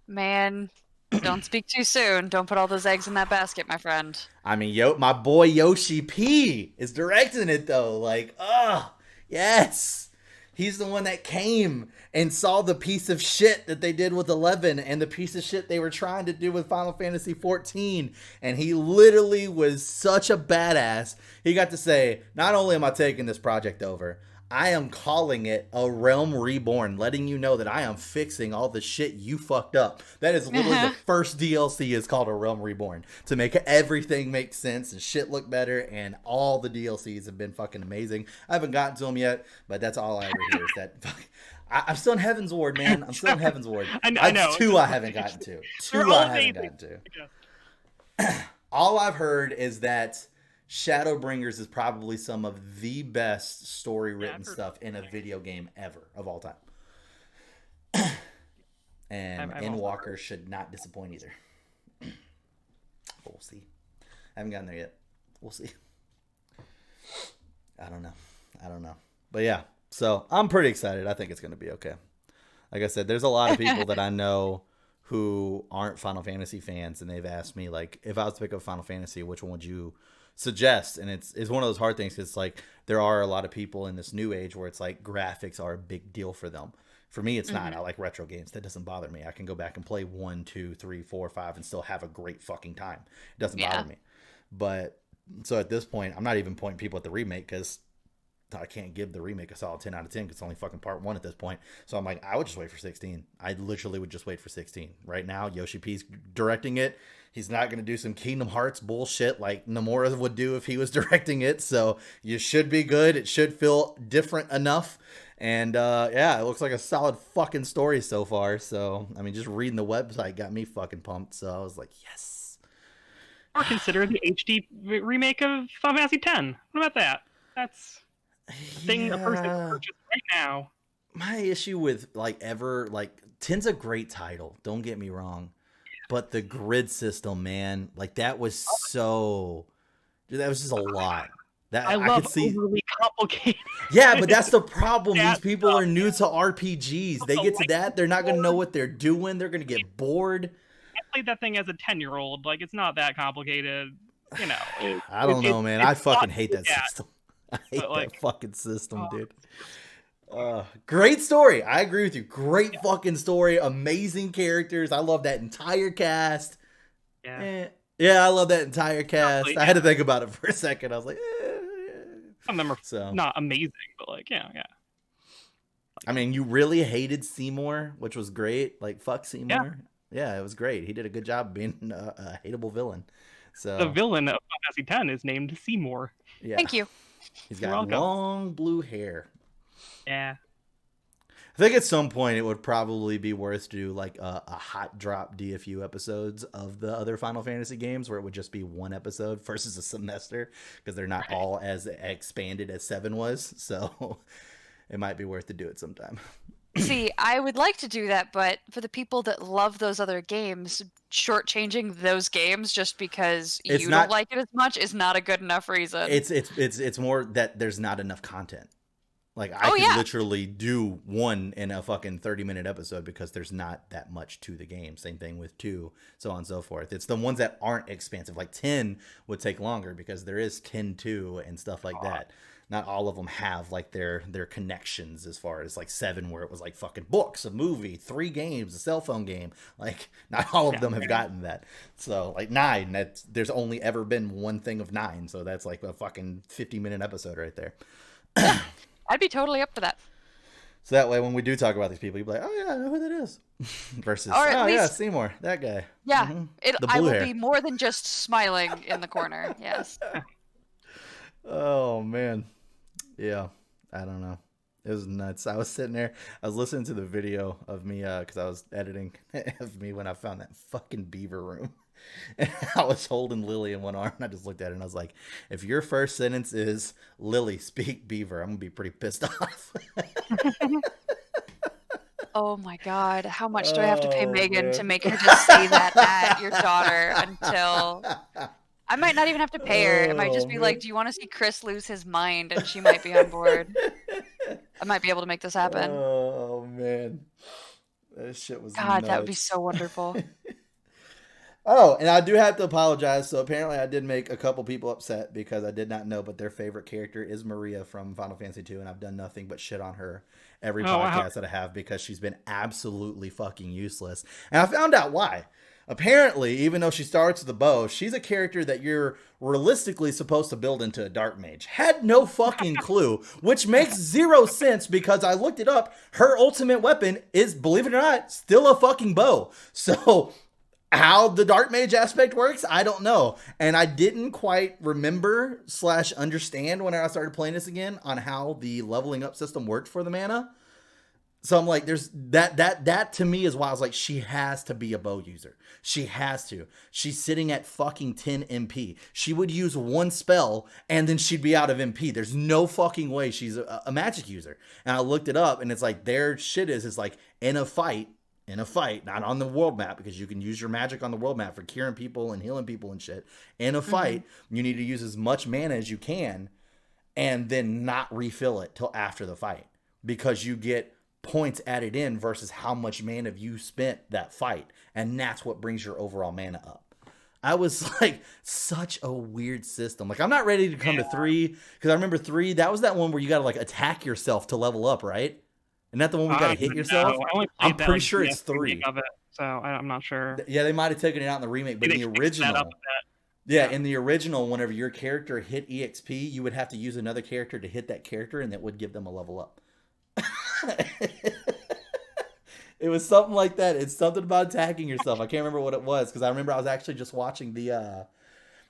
Man, don't speak too soon. Don't put all those eggs in that basket, my friend. I mean, my boy Yoshi P is directing it, though. Like, yes. He's the one that came and saw the piece of shit that they did with 11 and the piece of shit they were trying to do with Final Fantasy 14. And he literally was such a badass. He got to say, not only am I taking this project over, I am calling it A Realm Reborn, letting you know that I am fixing all the shit you fucked up. That is literally the first DLC is called A Realm Reborn, to make everything make sense and shit look better, and all the DLCs have been fucking amazing. I haven't gotten to them yet, but that's all I ever hear is that I'm still in Heaven's Ward, man. I'm still in Heaven's Ward. I know. Two I haven't gotten to. All I've heard is that Shadowbringers is probably some of the best story-written stuff in a video game ever, of all time. And Endwalker should not disappoint either. But we'll see. I haven't gotten there yet. We'll see. I don't know. But yeah, so I'm pretty excited. I think it's going to be okay. Like I said, there's a lot of people that I know who aren't Final Fantasy fans, and they've asked me, like, if I was to pick up Final Fantasy, which one would you suggest? And it's one of those hard things because, like, there are a lot of people in this new age where it's like graphics are a big deal for them. For me, it's not. I like retro games. That doesn't bother me. I can go back and play 1, 2, 3, 4, 5 and still have a great fucking time. It doesn't bother me. But so at this point, I'm not even pointing people at the remake because I can't give the remake a solid 10 out of 10 because it's only fucking part 1 at this point. So I'm like, I would just wait for 16. I literally would just wait for 16. Right now, Yoshi P's directing it. He's not going to do some Kingdom Hearts bullshit like Nomura would do if he was directing it. So you should be good. It should feel different enough. And yeah, it looks like a solid fucking story so far. So, I mean, just reading the website got me fucking pumped. So I was like, yes. Or consider the HD remake of Final Fantasy X. What about that? That's a thing a person can purchase right now. My issue with, like, 10's a great title. Don't get me wrong. But the grid system, man, like, that was just a lot. I love overly complicated. Yeah, but that's the problem. These people are new to RPGs. They get to that, they're not going to know what they're doing. They're going to get bored. I played that thing as a 10-year-old. Like, it's not that complicated. You know. I don't know, man. I fucking hate that system. I hate that fucking system, dude. Great story. I agree with you. Great fucking story. Amazing characters. I love that entire cast. Yeah, I love that entire cast. I had to think about it for a second. I was like, some of them are not amazing, but like, yeah. I mean, you really hated Seymour, which was great. Like, fuck Seymour. Yeah, it was great. He did a good job being a hateable villain. So the villain of Final Fantasy X is named Seymour. Yeah. Thank you. He's got long blue hair. Yeah. I think at some point it would probably be worth to do like a hot drop DFU episodes of the other Final Fantasy games where it would just be one episode versus a semester because they're not all as expanded as 7 was. So it might be worth to do it sometime. See, I would like to do that, but for the people that love those other games, shortchanging those games just because you don't like it as much is not a good enough reason. It's more that there's not enough content. Like, I could literally do one in a fucking 30-minute episode because there's not that much to the game. Same thing with 2, so on and so forth. It's the ones that aren't expansive. Like 10 would take longer because there is 10-2 and stuff like that. Not all of them have like their connections as far as like 7 where it was like fucking books, a movie, 3 games, a cell phone game. Like, not all of them have gotten that. So like 9, there's only ever been one thing of 9. So that's like a fucking 50-minute episode right there. I'd be totally up for that. So that way, when we do talk about these people, you'd be like, "Oh yeah, I know who that is." Versus, yeah, Seymour, that guy. Yeah, I will hair. be more than just smiling in the corner. Yes. Oh man, yeah. I don't know. It was nuts. I was sitting there. I was listening to the video of me because I was editing of me when I found that fucking beaver room. And I was holding Lily in one arm, and I just looked at her and I was like, if your first sentence is Lily, speak beaver, I'm gonna be pretty pissed off. Oh my god, how much do I have to pay Megan to make her just say that at your daughter until I might not even have to pay her. It might just be like, do you want to see Chris lose his mind? And she might be on board. I might be able to make this happen. Oh man, that shit was God, nuts. that would be so wonderful. Oh, and I do have to apologize. So apparently I did make a couple people upset because I did not know, but their favorite character is Maria from Final Fantasy 2, and I've done nothing but shit on her every podcast that I have because she's been absolutely fucking useless. And I found out why. Apparently, even though she starts with the bow, she's a character that you're realistically supposed to build into a dark mage. Had no fucking clue, which makes zero sense because I looked it up. Her ultimate weapon is, believe it or not, still a fucking bow. So how the dark mage aspect works, I don't know. And I didn't quite remember / understand when I started playing this again on how the leveling up system worked for the mana. So I'm like, there's that to me is why I was like, she has to be a bow user. She has to. She's sitting at fucking 10 MP. She would use one spell and then she'd be out of MP. There's no fucking way she's a magic user. And I looked it up and it's like their shit is like in a fight, not on the world map, because you can use your magic on the world map for curing people and healing people and shit. In a fight, you need to use as much mana as you can and then not refill it till after the fight because you get points added in versus how much mana you spent that fight. And that's what brings your overall mana up. I was like, such a weird system. Like, I'm not ready to come to 3 because I remember 3, that was that one where you got to like attack yourself to level up, right? Isn't that the one we got to hit yourself? No, I'm pretty sure it's 3. Of it, so I'm not sure. Yeah, they might have taken it out in the remake, but in the original, in the original, whenever your character hit EXP, you would have to use another character to hit that character, and that would give them a level up. It was something like that. It's something about attacking yourself. I can't remember what it was because I remember I was actually just watching the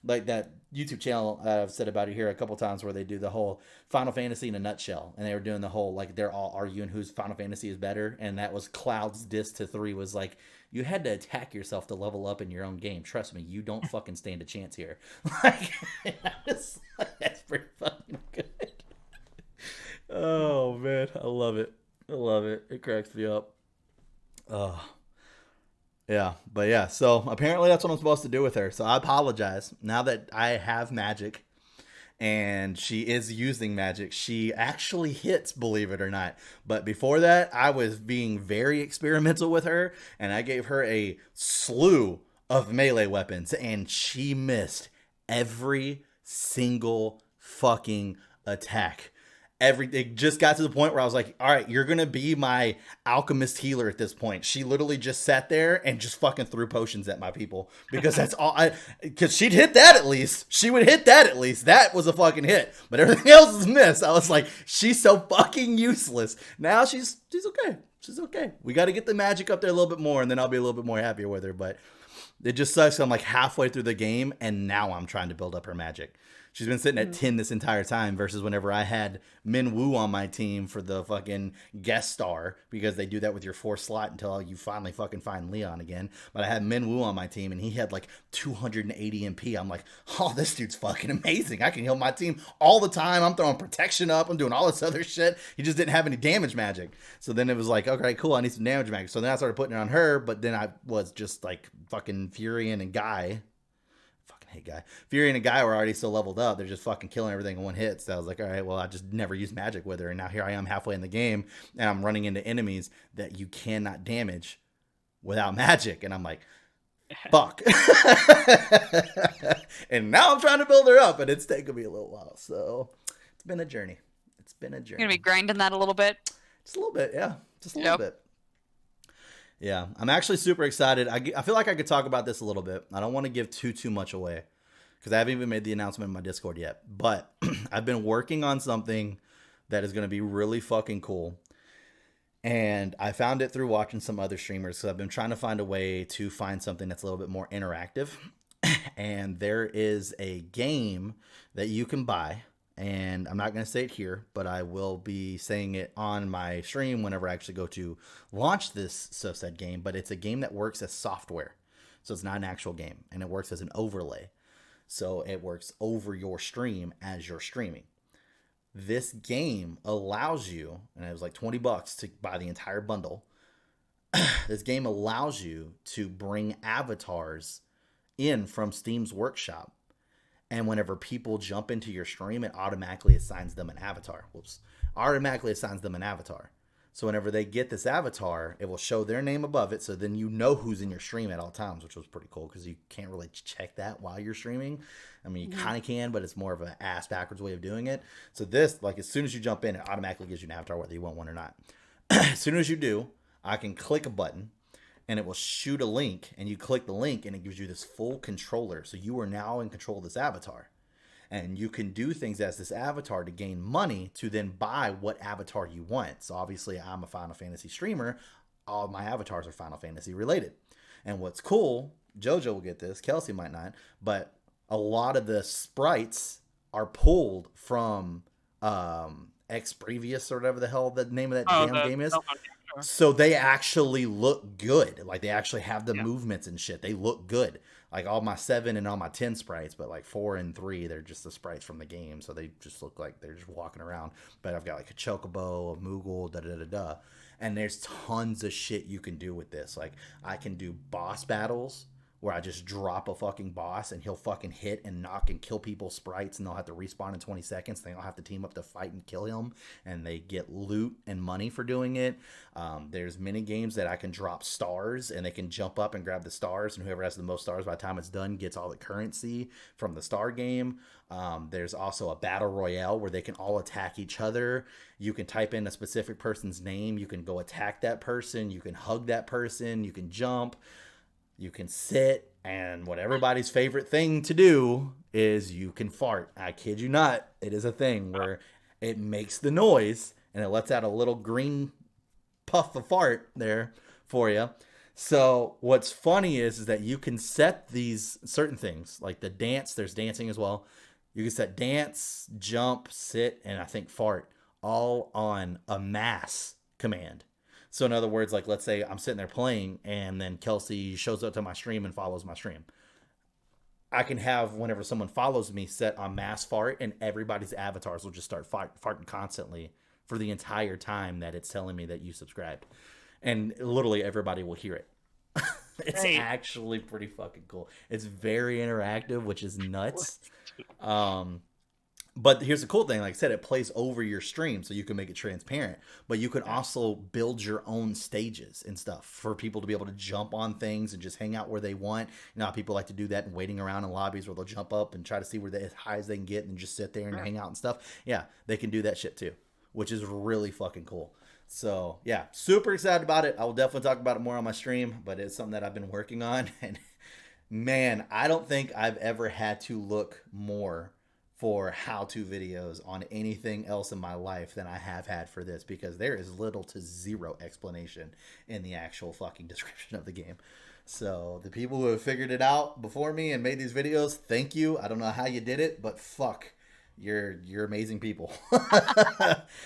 like that YouTube channel I've said about it here a couple times where they do the whole Final Fantasy in a nutshell, and they were doing the whole like they're all arguing whose Final Fantasy is better, and that was Cloud's diss to 3 was like, you had to attack yourself to level up in your own game. Trust me, you don't fucking stand a chance here. Like, that's pretty fucking good. Oh man, I love it. It cracks me up. Oh. Yeah, but yeah, so apparently that's what I'm supposed to do with her. So I apologize. Now that I have magic and she is using magic, she actually hits, believe it or not. But before that, I was being very experimental with her, and I gave her a slew of melee weapons, and she missed every single fucking attack. It just got to the point where I was like, all right, you're going to be my alchemist healer at this point. She literally just sat there and just fucking threw potions at my people because that's all because she'd hit that at least. She would hit that at least. That was a fucking hit, but everything else is missed. I was like, she's so fucking useless. Now she's okay. She's okay. We got to get the magic up there a little bit more and then I'll be a little bit more happier with her. But it just sucks. I'm like halfway through the game and now I'm trying to build up her magic. She's been sitting at 10 this entire time versus whenever I had Min Woo on my team for the fucking guest star, because they do that with your 4th slot until you finally fucking find Leon again. But I had Min Woo on my team and he had like 280 MP. I'm like, oh, this dude's fucking amazing. I can heal my team all the time. I'm throwing protection up. I'm doing all this other shit. He just didn't have any damage magic. So then it was like, okay, cool. I need some damage magic. So then I started putting it on her, but then I was just like fucking Furion and Guy. Hey, Guy. Fury and a Guy were already so leveled up. They're just fucking killing everything in one hit. So I was like, all right, well, I just never used magic with her. And now here I am halfway in the game and I'm running into enemies that you cannot damage without magic. And I'm like, fuck. And now I'm trying to build her up and it's taken me a little while. So it's been a journey. You're going to be grinding that a little bit? Just a little bit, yeah. Just a little bit. Yeah, I'm actually super excited. I feel like I could talk about this a little bit. I don't want to give too much away because I haven't even made the announcement in my Discord yet. But I've been working on something that is going to be really fucking cool. And I found it through watching some other streamers. So I've been trying to find a way to find something that's a little bit more interactive. And there is a game that you can buy. And I'm not going to say it here, but I will be saying it on my stream whenever I actually go to launch this said game. But it's a game that works as software. So it's not an actual game. And it works as an overlay. So it works over your stream as you're streaming. This game allows you, and it was like $20 to buy the entire bundle. This game allows you to bring avatars in from Steam's workshop. And whenever people jump into your stream, it automatically assigns them an avatar. Automatically assigns them an avatar. So whenever they get this avatar, it will show their name above it. So then you know who's in your stream at all times, which was pretty cool because you can't really check that while you're streaming. I mean, you kind of can, but it's more of an ass backwards way of doing it. So this, like, as soon as you jump in, it automatically gives you an avatar, whether you want one or not. As soon as you do, I can click a button. And it will shoot a link, and you click the link, and it gives you this full controller. So you are now in control of this avatar. And you can do things as this avatar to gain money to then buy what avatar you want. So obviously, I'm a Final Fantasy streamer. All of my avatars are Final Fantasy related. And what's cool, JoJo will get this, Kelsey might not, but a lot of the sprites are pulled from X Previous or whatever the hell the name of that damn game is. So they actually look good. Like they actually have the movements and shit. They look good. Like all my 7 and all my 10 sprites, but like 4 and 3, they're just the sprites from the game. So they just look like they're just walking around. But I've got like a Chocobo, a Moogle, da-da-da-da. And there's tons of shit you can do with this. Like I can do boss battles where I just drop a fucking boss and he'll fucking hit and knock and kill people's sprites and they'll have to respawn in 20 seconds. They don't have to team up to fight and kill him, and they get loot and money for doing it. There's mini games that I can drop stars and they can jump up and grab the stars, and whoever has the most stars by the time it's done gets all the currency from the star game. There's also a battle royale where they can all attack each other. You can type in a specific person's name. You can go attack that person. You can hug that person. You can jump. You can sit, and what everybody's favorite thing to do is you can fart. I kid you not. It is a thing where it makes the noise, and it lets out a little green puff of fart there for you. So what's funny is that you can set these certain things, like the dance. There's dancing as well. You can set dance, jump, sit, and I think fart all on a mass command. So in other words, like let's say I'm sitting there playing and then Kelsey shows up to my stream and follows my stream. I can have, whenever someone follows me, set on mass fart, and everybody's avatars will just start farting constantly for the entire time that it's telling me that you subscribed. And literally everybody will hear it. It's actually pretty fucking cool. It's very interactive, which is nuts. But here's the cool thing. Like I said, it plays over your stream, so you can make it transparent. But you can also build your own stages and stuff for people to be able to jump on things and just hang out where they want. You know how people like to do that and waiting around in lobbies where they'll jump up and try to see where as high as they can get and just sit there and hang out and stuff. Yeah, they can do that shit too, which is really fucking cool. So, yeah, super excited about it. I will definitely talk about it more on my stream, but it's something that I've been working on. And, man, I don't think I've ever had to look more for how-to videos on anything else in my life than I have had for this, because there is little to zero explanation in the actual fucking description of the game. So the people who have figured it out before me and made these videos, thank you. I don't know how you did it, but fuck. You're amazing people.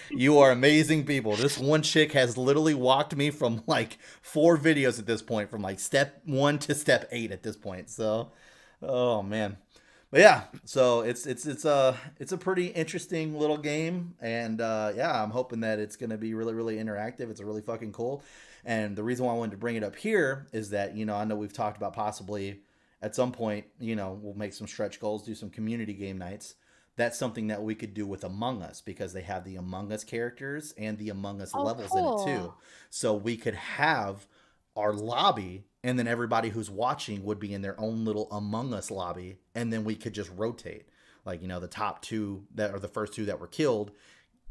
You are amazing people. This one chick has literally walked me from like 4 videos at this point, from like step 1 to step 8 at this point. So, oh man. But yeah, so it's a pretty interesting little game, and yeah, I'm hoping that it's gonna be really really interactive. It's really fucking cool, and the reason why I wanted to bring it up here is that I know we've talked about possibly at some point we'll make some stretch goals, do some community game nights. That's something that we could do with Among Us because they have the Among Us characters and the Among Us Oh, levels in it too. cool. So we could have our lobby, and then everybody who's watching would be in their own little Among Us lobby, and then we could just rotate. Like, the top 2 that are the first 2 that were killed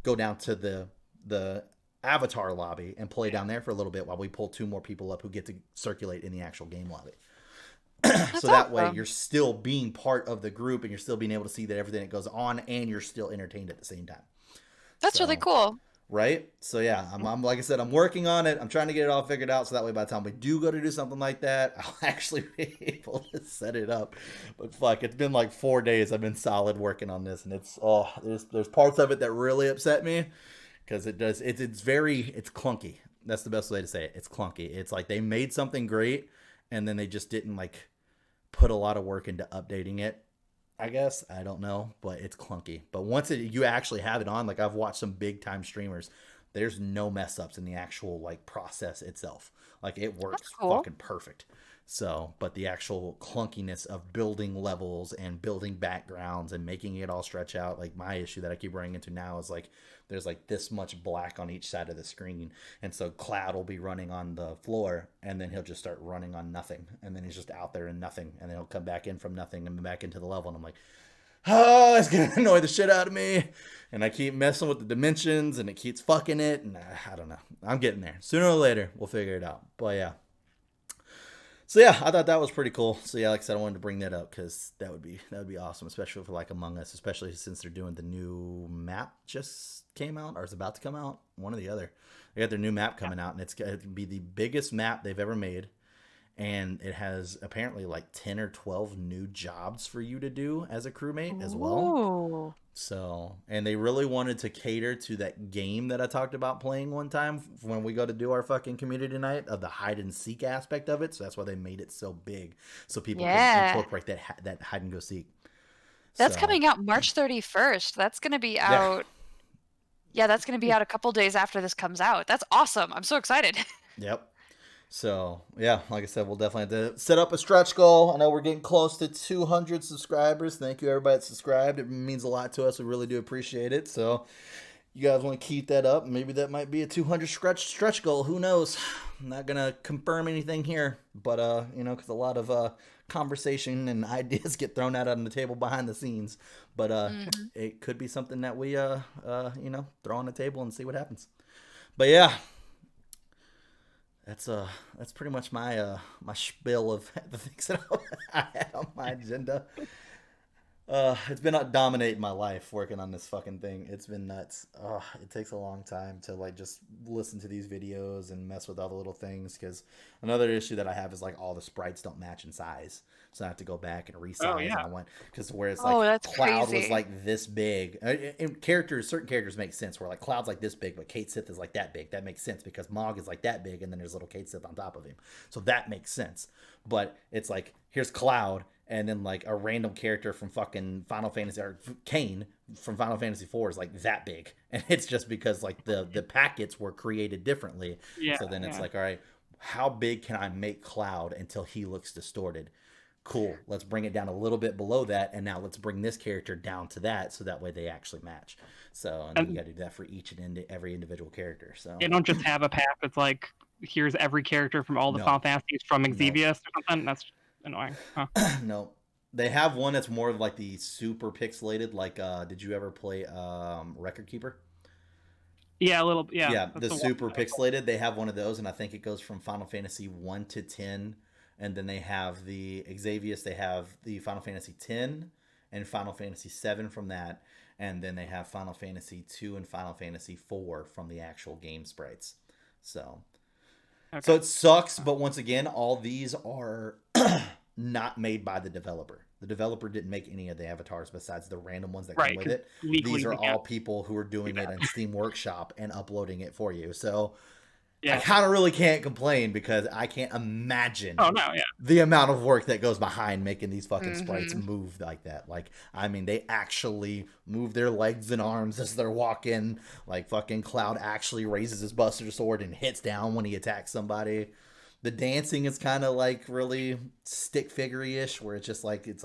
go down to the avatar lobby and play down there for a little bit while we pull 2 more people up who get to circulate in the actual game lobby. That's So that way awesome. you're still being part of the group and you're still being able to see that everything that goes on, and you're still entertained at the same time. That's really So, cool. right? So yeah, I'm like I said, I'm working on it. I'm trying to get it all figured out so that way by the time we do go to do something like that, I'll actually be able to set it up. But fuck, it's been like 4 days I've been solid working on this, and there's parts of it that really upset me because it's clunky. That's the best way to say it. It's clunky. It's like they made something great and then they just didn't like put a lot of work into updating it. I guess I don't know, but it's clunky. But once you actually have it on, like I've watched some big time streamers, there's no mess ups in the actual like process itself. Like it That's works cool. fucking perfect. So, but the actual clunkiness of building levels and building backgrounds and making it all stretch out, like my issue that I keep running into now is like there's like this much black on each side of the screen, and so Cloud will be running on the floor, and then he'll just start running on nothing, and then he's just out there in nothing, and then he'll come back in from nothing and back into the level, and I'm like, oh, it's gonna annoy the shit out of me. And I keep messing with the dimensions, and it keeps fucking it, and I don't know. I'm getting there. Sooner or later, we'll figure it out. But yeah. So yeah, I thought that was pretty cool. So yeah, like I said, I wanted to bring that up because that would be awesome, especially for like Among Us, especially since they're doing the new map just came out or is about to come out, one or the other. They got their new map coming out, and it's going to be the biggest map they've ever made, and it has apparently like 10 or 12 new jobs for you to do as a crewmate as well. Ooh. So, and they really wanted to cater to that game that I talked about playing one time when we go to do our fucking community night, of the hide and seek aspect of it. So that's why they made it so big, so people could Yeah. incorporate that hide and go seek. That's So, coming out March 31st. That's going to be yeah, out. Yeah, that's going to be out a couple days after this comes out. That's awesome. I'm so excited. yep. So, yeah, like I said, we'll definitely have to set up a stretch goal. I know we're getting close to 200 subscribers. Thank you, everybody that subscribed. It means a lot to us. We really do appreciate it. So, you guys want to keep that up? Maybe that might be a 200 stretch goal. Who knows? I'm not gonna confirm anything here, but because a lot of conversation and ideas get thrown out on the table behind the scenes. But Hmm. it could be something that we throw on the table and see what happens. But yeah, that's pretty much my spiel of the things that I had on my agenda. It's been dominating my life working on this fucking thing. It's been nuts. It takes a long time to like just listen to these videos and mess with all the little things. Because another issue that I have is like all the sprites don't match in size, so I have to go back and Oh resize. And yeah. I went because where it's like Oh, that's Cloud was crazy. like this big. And certain characters make sense. Where like Cloud's like this big, but Kate Sith is like that big. That makes sense because Mog is like that big, and then there's little Kate Sith on top of him. So that makes sense. But it's like here's Cloud, and then like a random character from fucking Final Fantasy, or Kane from Final Fantasy IV is like that big, and it's just because like the packets were created differently. Yeah. So then it's Yeah. like, all right, how big can I make Cloud until he looks distorted? Cool, let's bring it down a little bit below that, and now let's bring this character down to that, so that way they actually match. So, and then you And got to do that for each and every individual character. So they don't just have a pack that's like, here's every character from all the Final no, Fantasies from no, Xevious or something. That's annoying. Huh? no. They have one that's more of like the super pixelated. Like, did you ever play Record Keeper? Yeah, a little. Yeah, Yeah, that's the the one. super pixelated. They have one of those, and I think it goes from Final Fantasy 1 to 10, and then they have the Xavius. They have the Final Fantasy 10 and Final Fantasy 7 from that, and then they have Final Fantasy 2 and Final Fantasy 4 from the actual game sprites. So Okay. So it sucks, but once again, all these are not made by the developer. The developer didn't make any of the avatars besides the random ones that come Right, with 'cause it. legally These are we all can't people who are doing do it that. in Steam Workshop and uploading it for you. So I Yeah. kind of really can't complain because I can't imagine Oh no, yeah. the amount of work that goes behind making these fucking sprites Mhm. move like that. Like, I mean, they actually move their legs and arms as they're walking. Like, fucking Cloud actually raises his Buster Sword and hits down when he attacks somebody. The dancing is kind of like really stick figure ish, where it's just like it's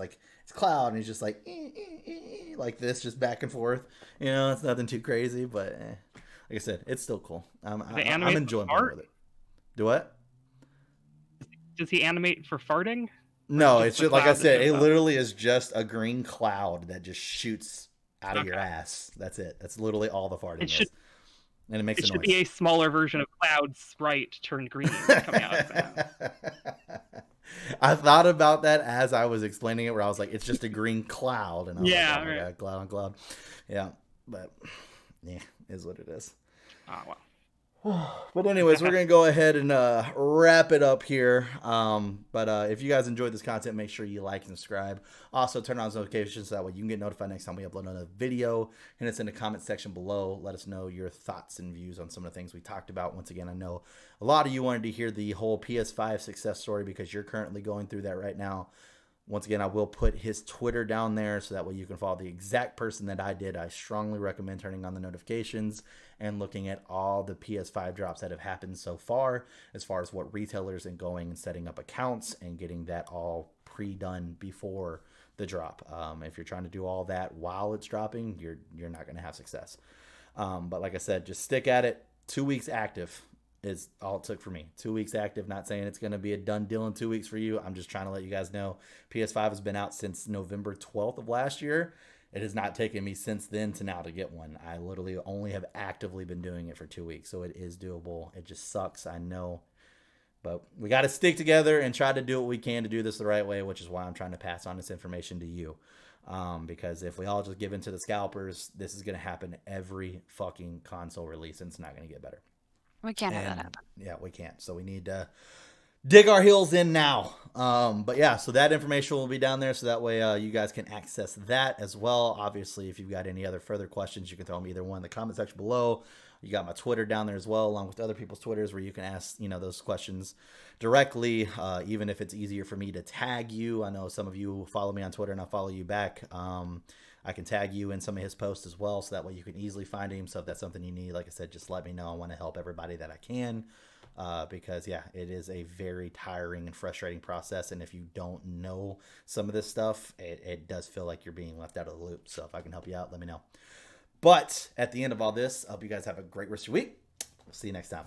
Cloud and he's just like like this, just back and forth. You know, it's nothing too crazy, but like I said, it's still cool. I'm animate the enjoying playing fart? with it. Do what? Does he animate for farting? Or is it No, just it's the just like I cloud that said. shows It up? literally is just a green cloud that just shoots out of your Okay. ass. That's it. That's literally all the farting It should is, and it makes it a should be noise. a smaller version of Cloud's sprite turned green coming out of his ass. I thought about that as I was explaining it, where I was like, "It's just a green cloud," and I was like, Yeah, "Oh my right. god, cloud on cloud." Yeah, but yeah, is what it is. Oh well. But anyways, we're gonna go ahead and wrap it up here. But if you guys enjoyed this content, make sure you like and subscribe. Also, turn on those notifications so that way you can get notified next time we upload another video. And it's in the comment section below. Let us know your thoughts and views on some of the things we talked about. Once again, I know a lot of you wanted to hear the whole PS5 success story because you're currently going through that right now. Once again, I will put his Twitter down there so that way you can follow the exact person that I did. I strongly recommend turning on the notifications and looking at all the PS5 drops that have happened so far as what retailers and going and setting up accounts and getting that all pre-done before the drop. If you're trying to do all that while it's dropping, you're not going to have success. But like I said, just stick at it. 2 weeks active is all it took for me. 2 weeks active. Not saying it's going to be a done deal in 2 weeks for you. I'm just trying to let you guys know PS5 has been out since November 12th of last year. It has not taken me since then to now to get one. I literally only have actively been doing it for 2 weeks. So it is doable. It just sucks. I know. But we got to stick together and try to do what we can to do this the right way, which is why I'm trying to pass on this information to you. Because if we all just give in to the scalpers, this is going to happen every fucking console release and it's not going to get better. We can't have that happen. Yeah, we can't. So we need to dig our heels in now. But yeah, so that information will be down there so that way you guys can access that as well. Obviously, if you've got any other further questions, you can throw them either one in the comment section below. You got my Twitter down there as well, along with other people's Twitters where you can ask, those questions directly, even if it's easier for me to tag you. I know some of you follow me on Twitter and I follow you back. I can tag you in some of his posts as well, so that way you can easily find him. So if that's something you need, like I said, just let me know. I want to help everybody that I can, because yeah, it is a very tiring and frustrating process. And if you don't know some of this stuff, it does feel like you're being left out of the loop. So if I can help you out, let me know. But at the end of all this, I hope you guys have a great rest of your week. We'll see you next time.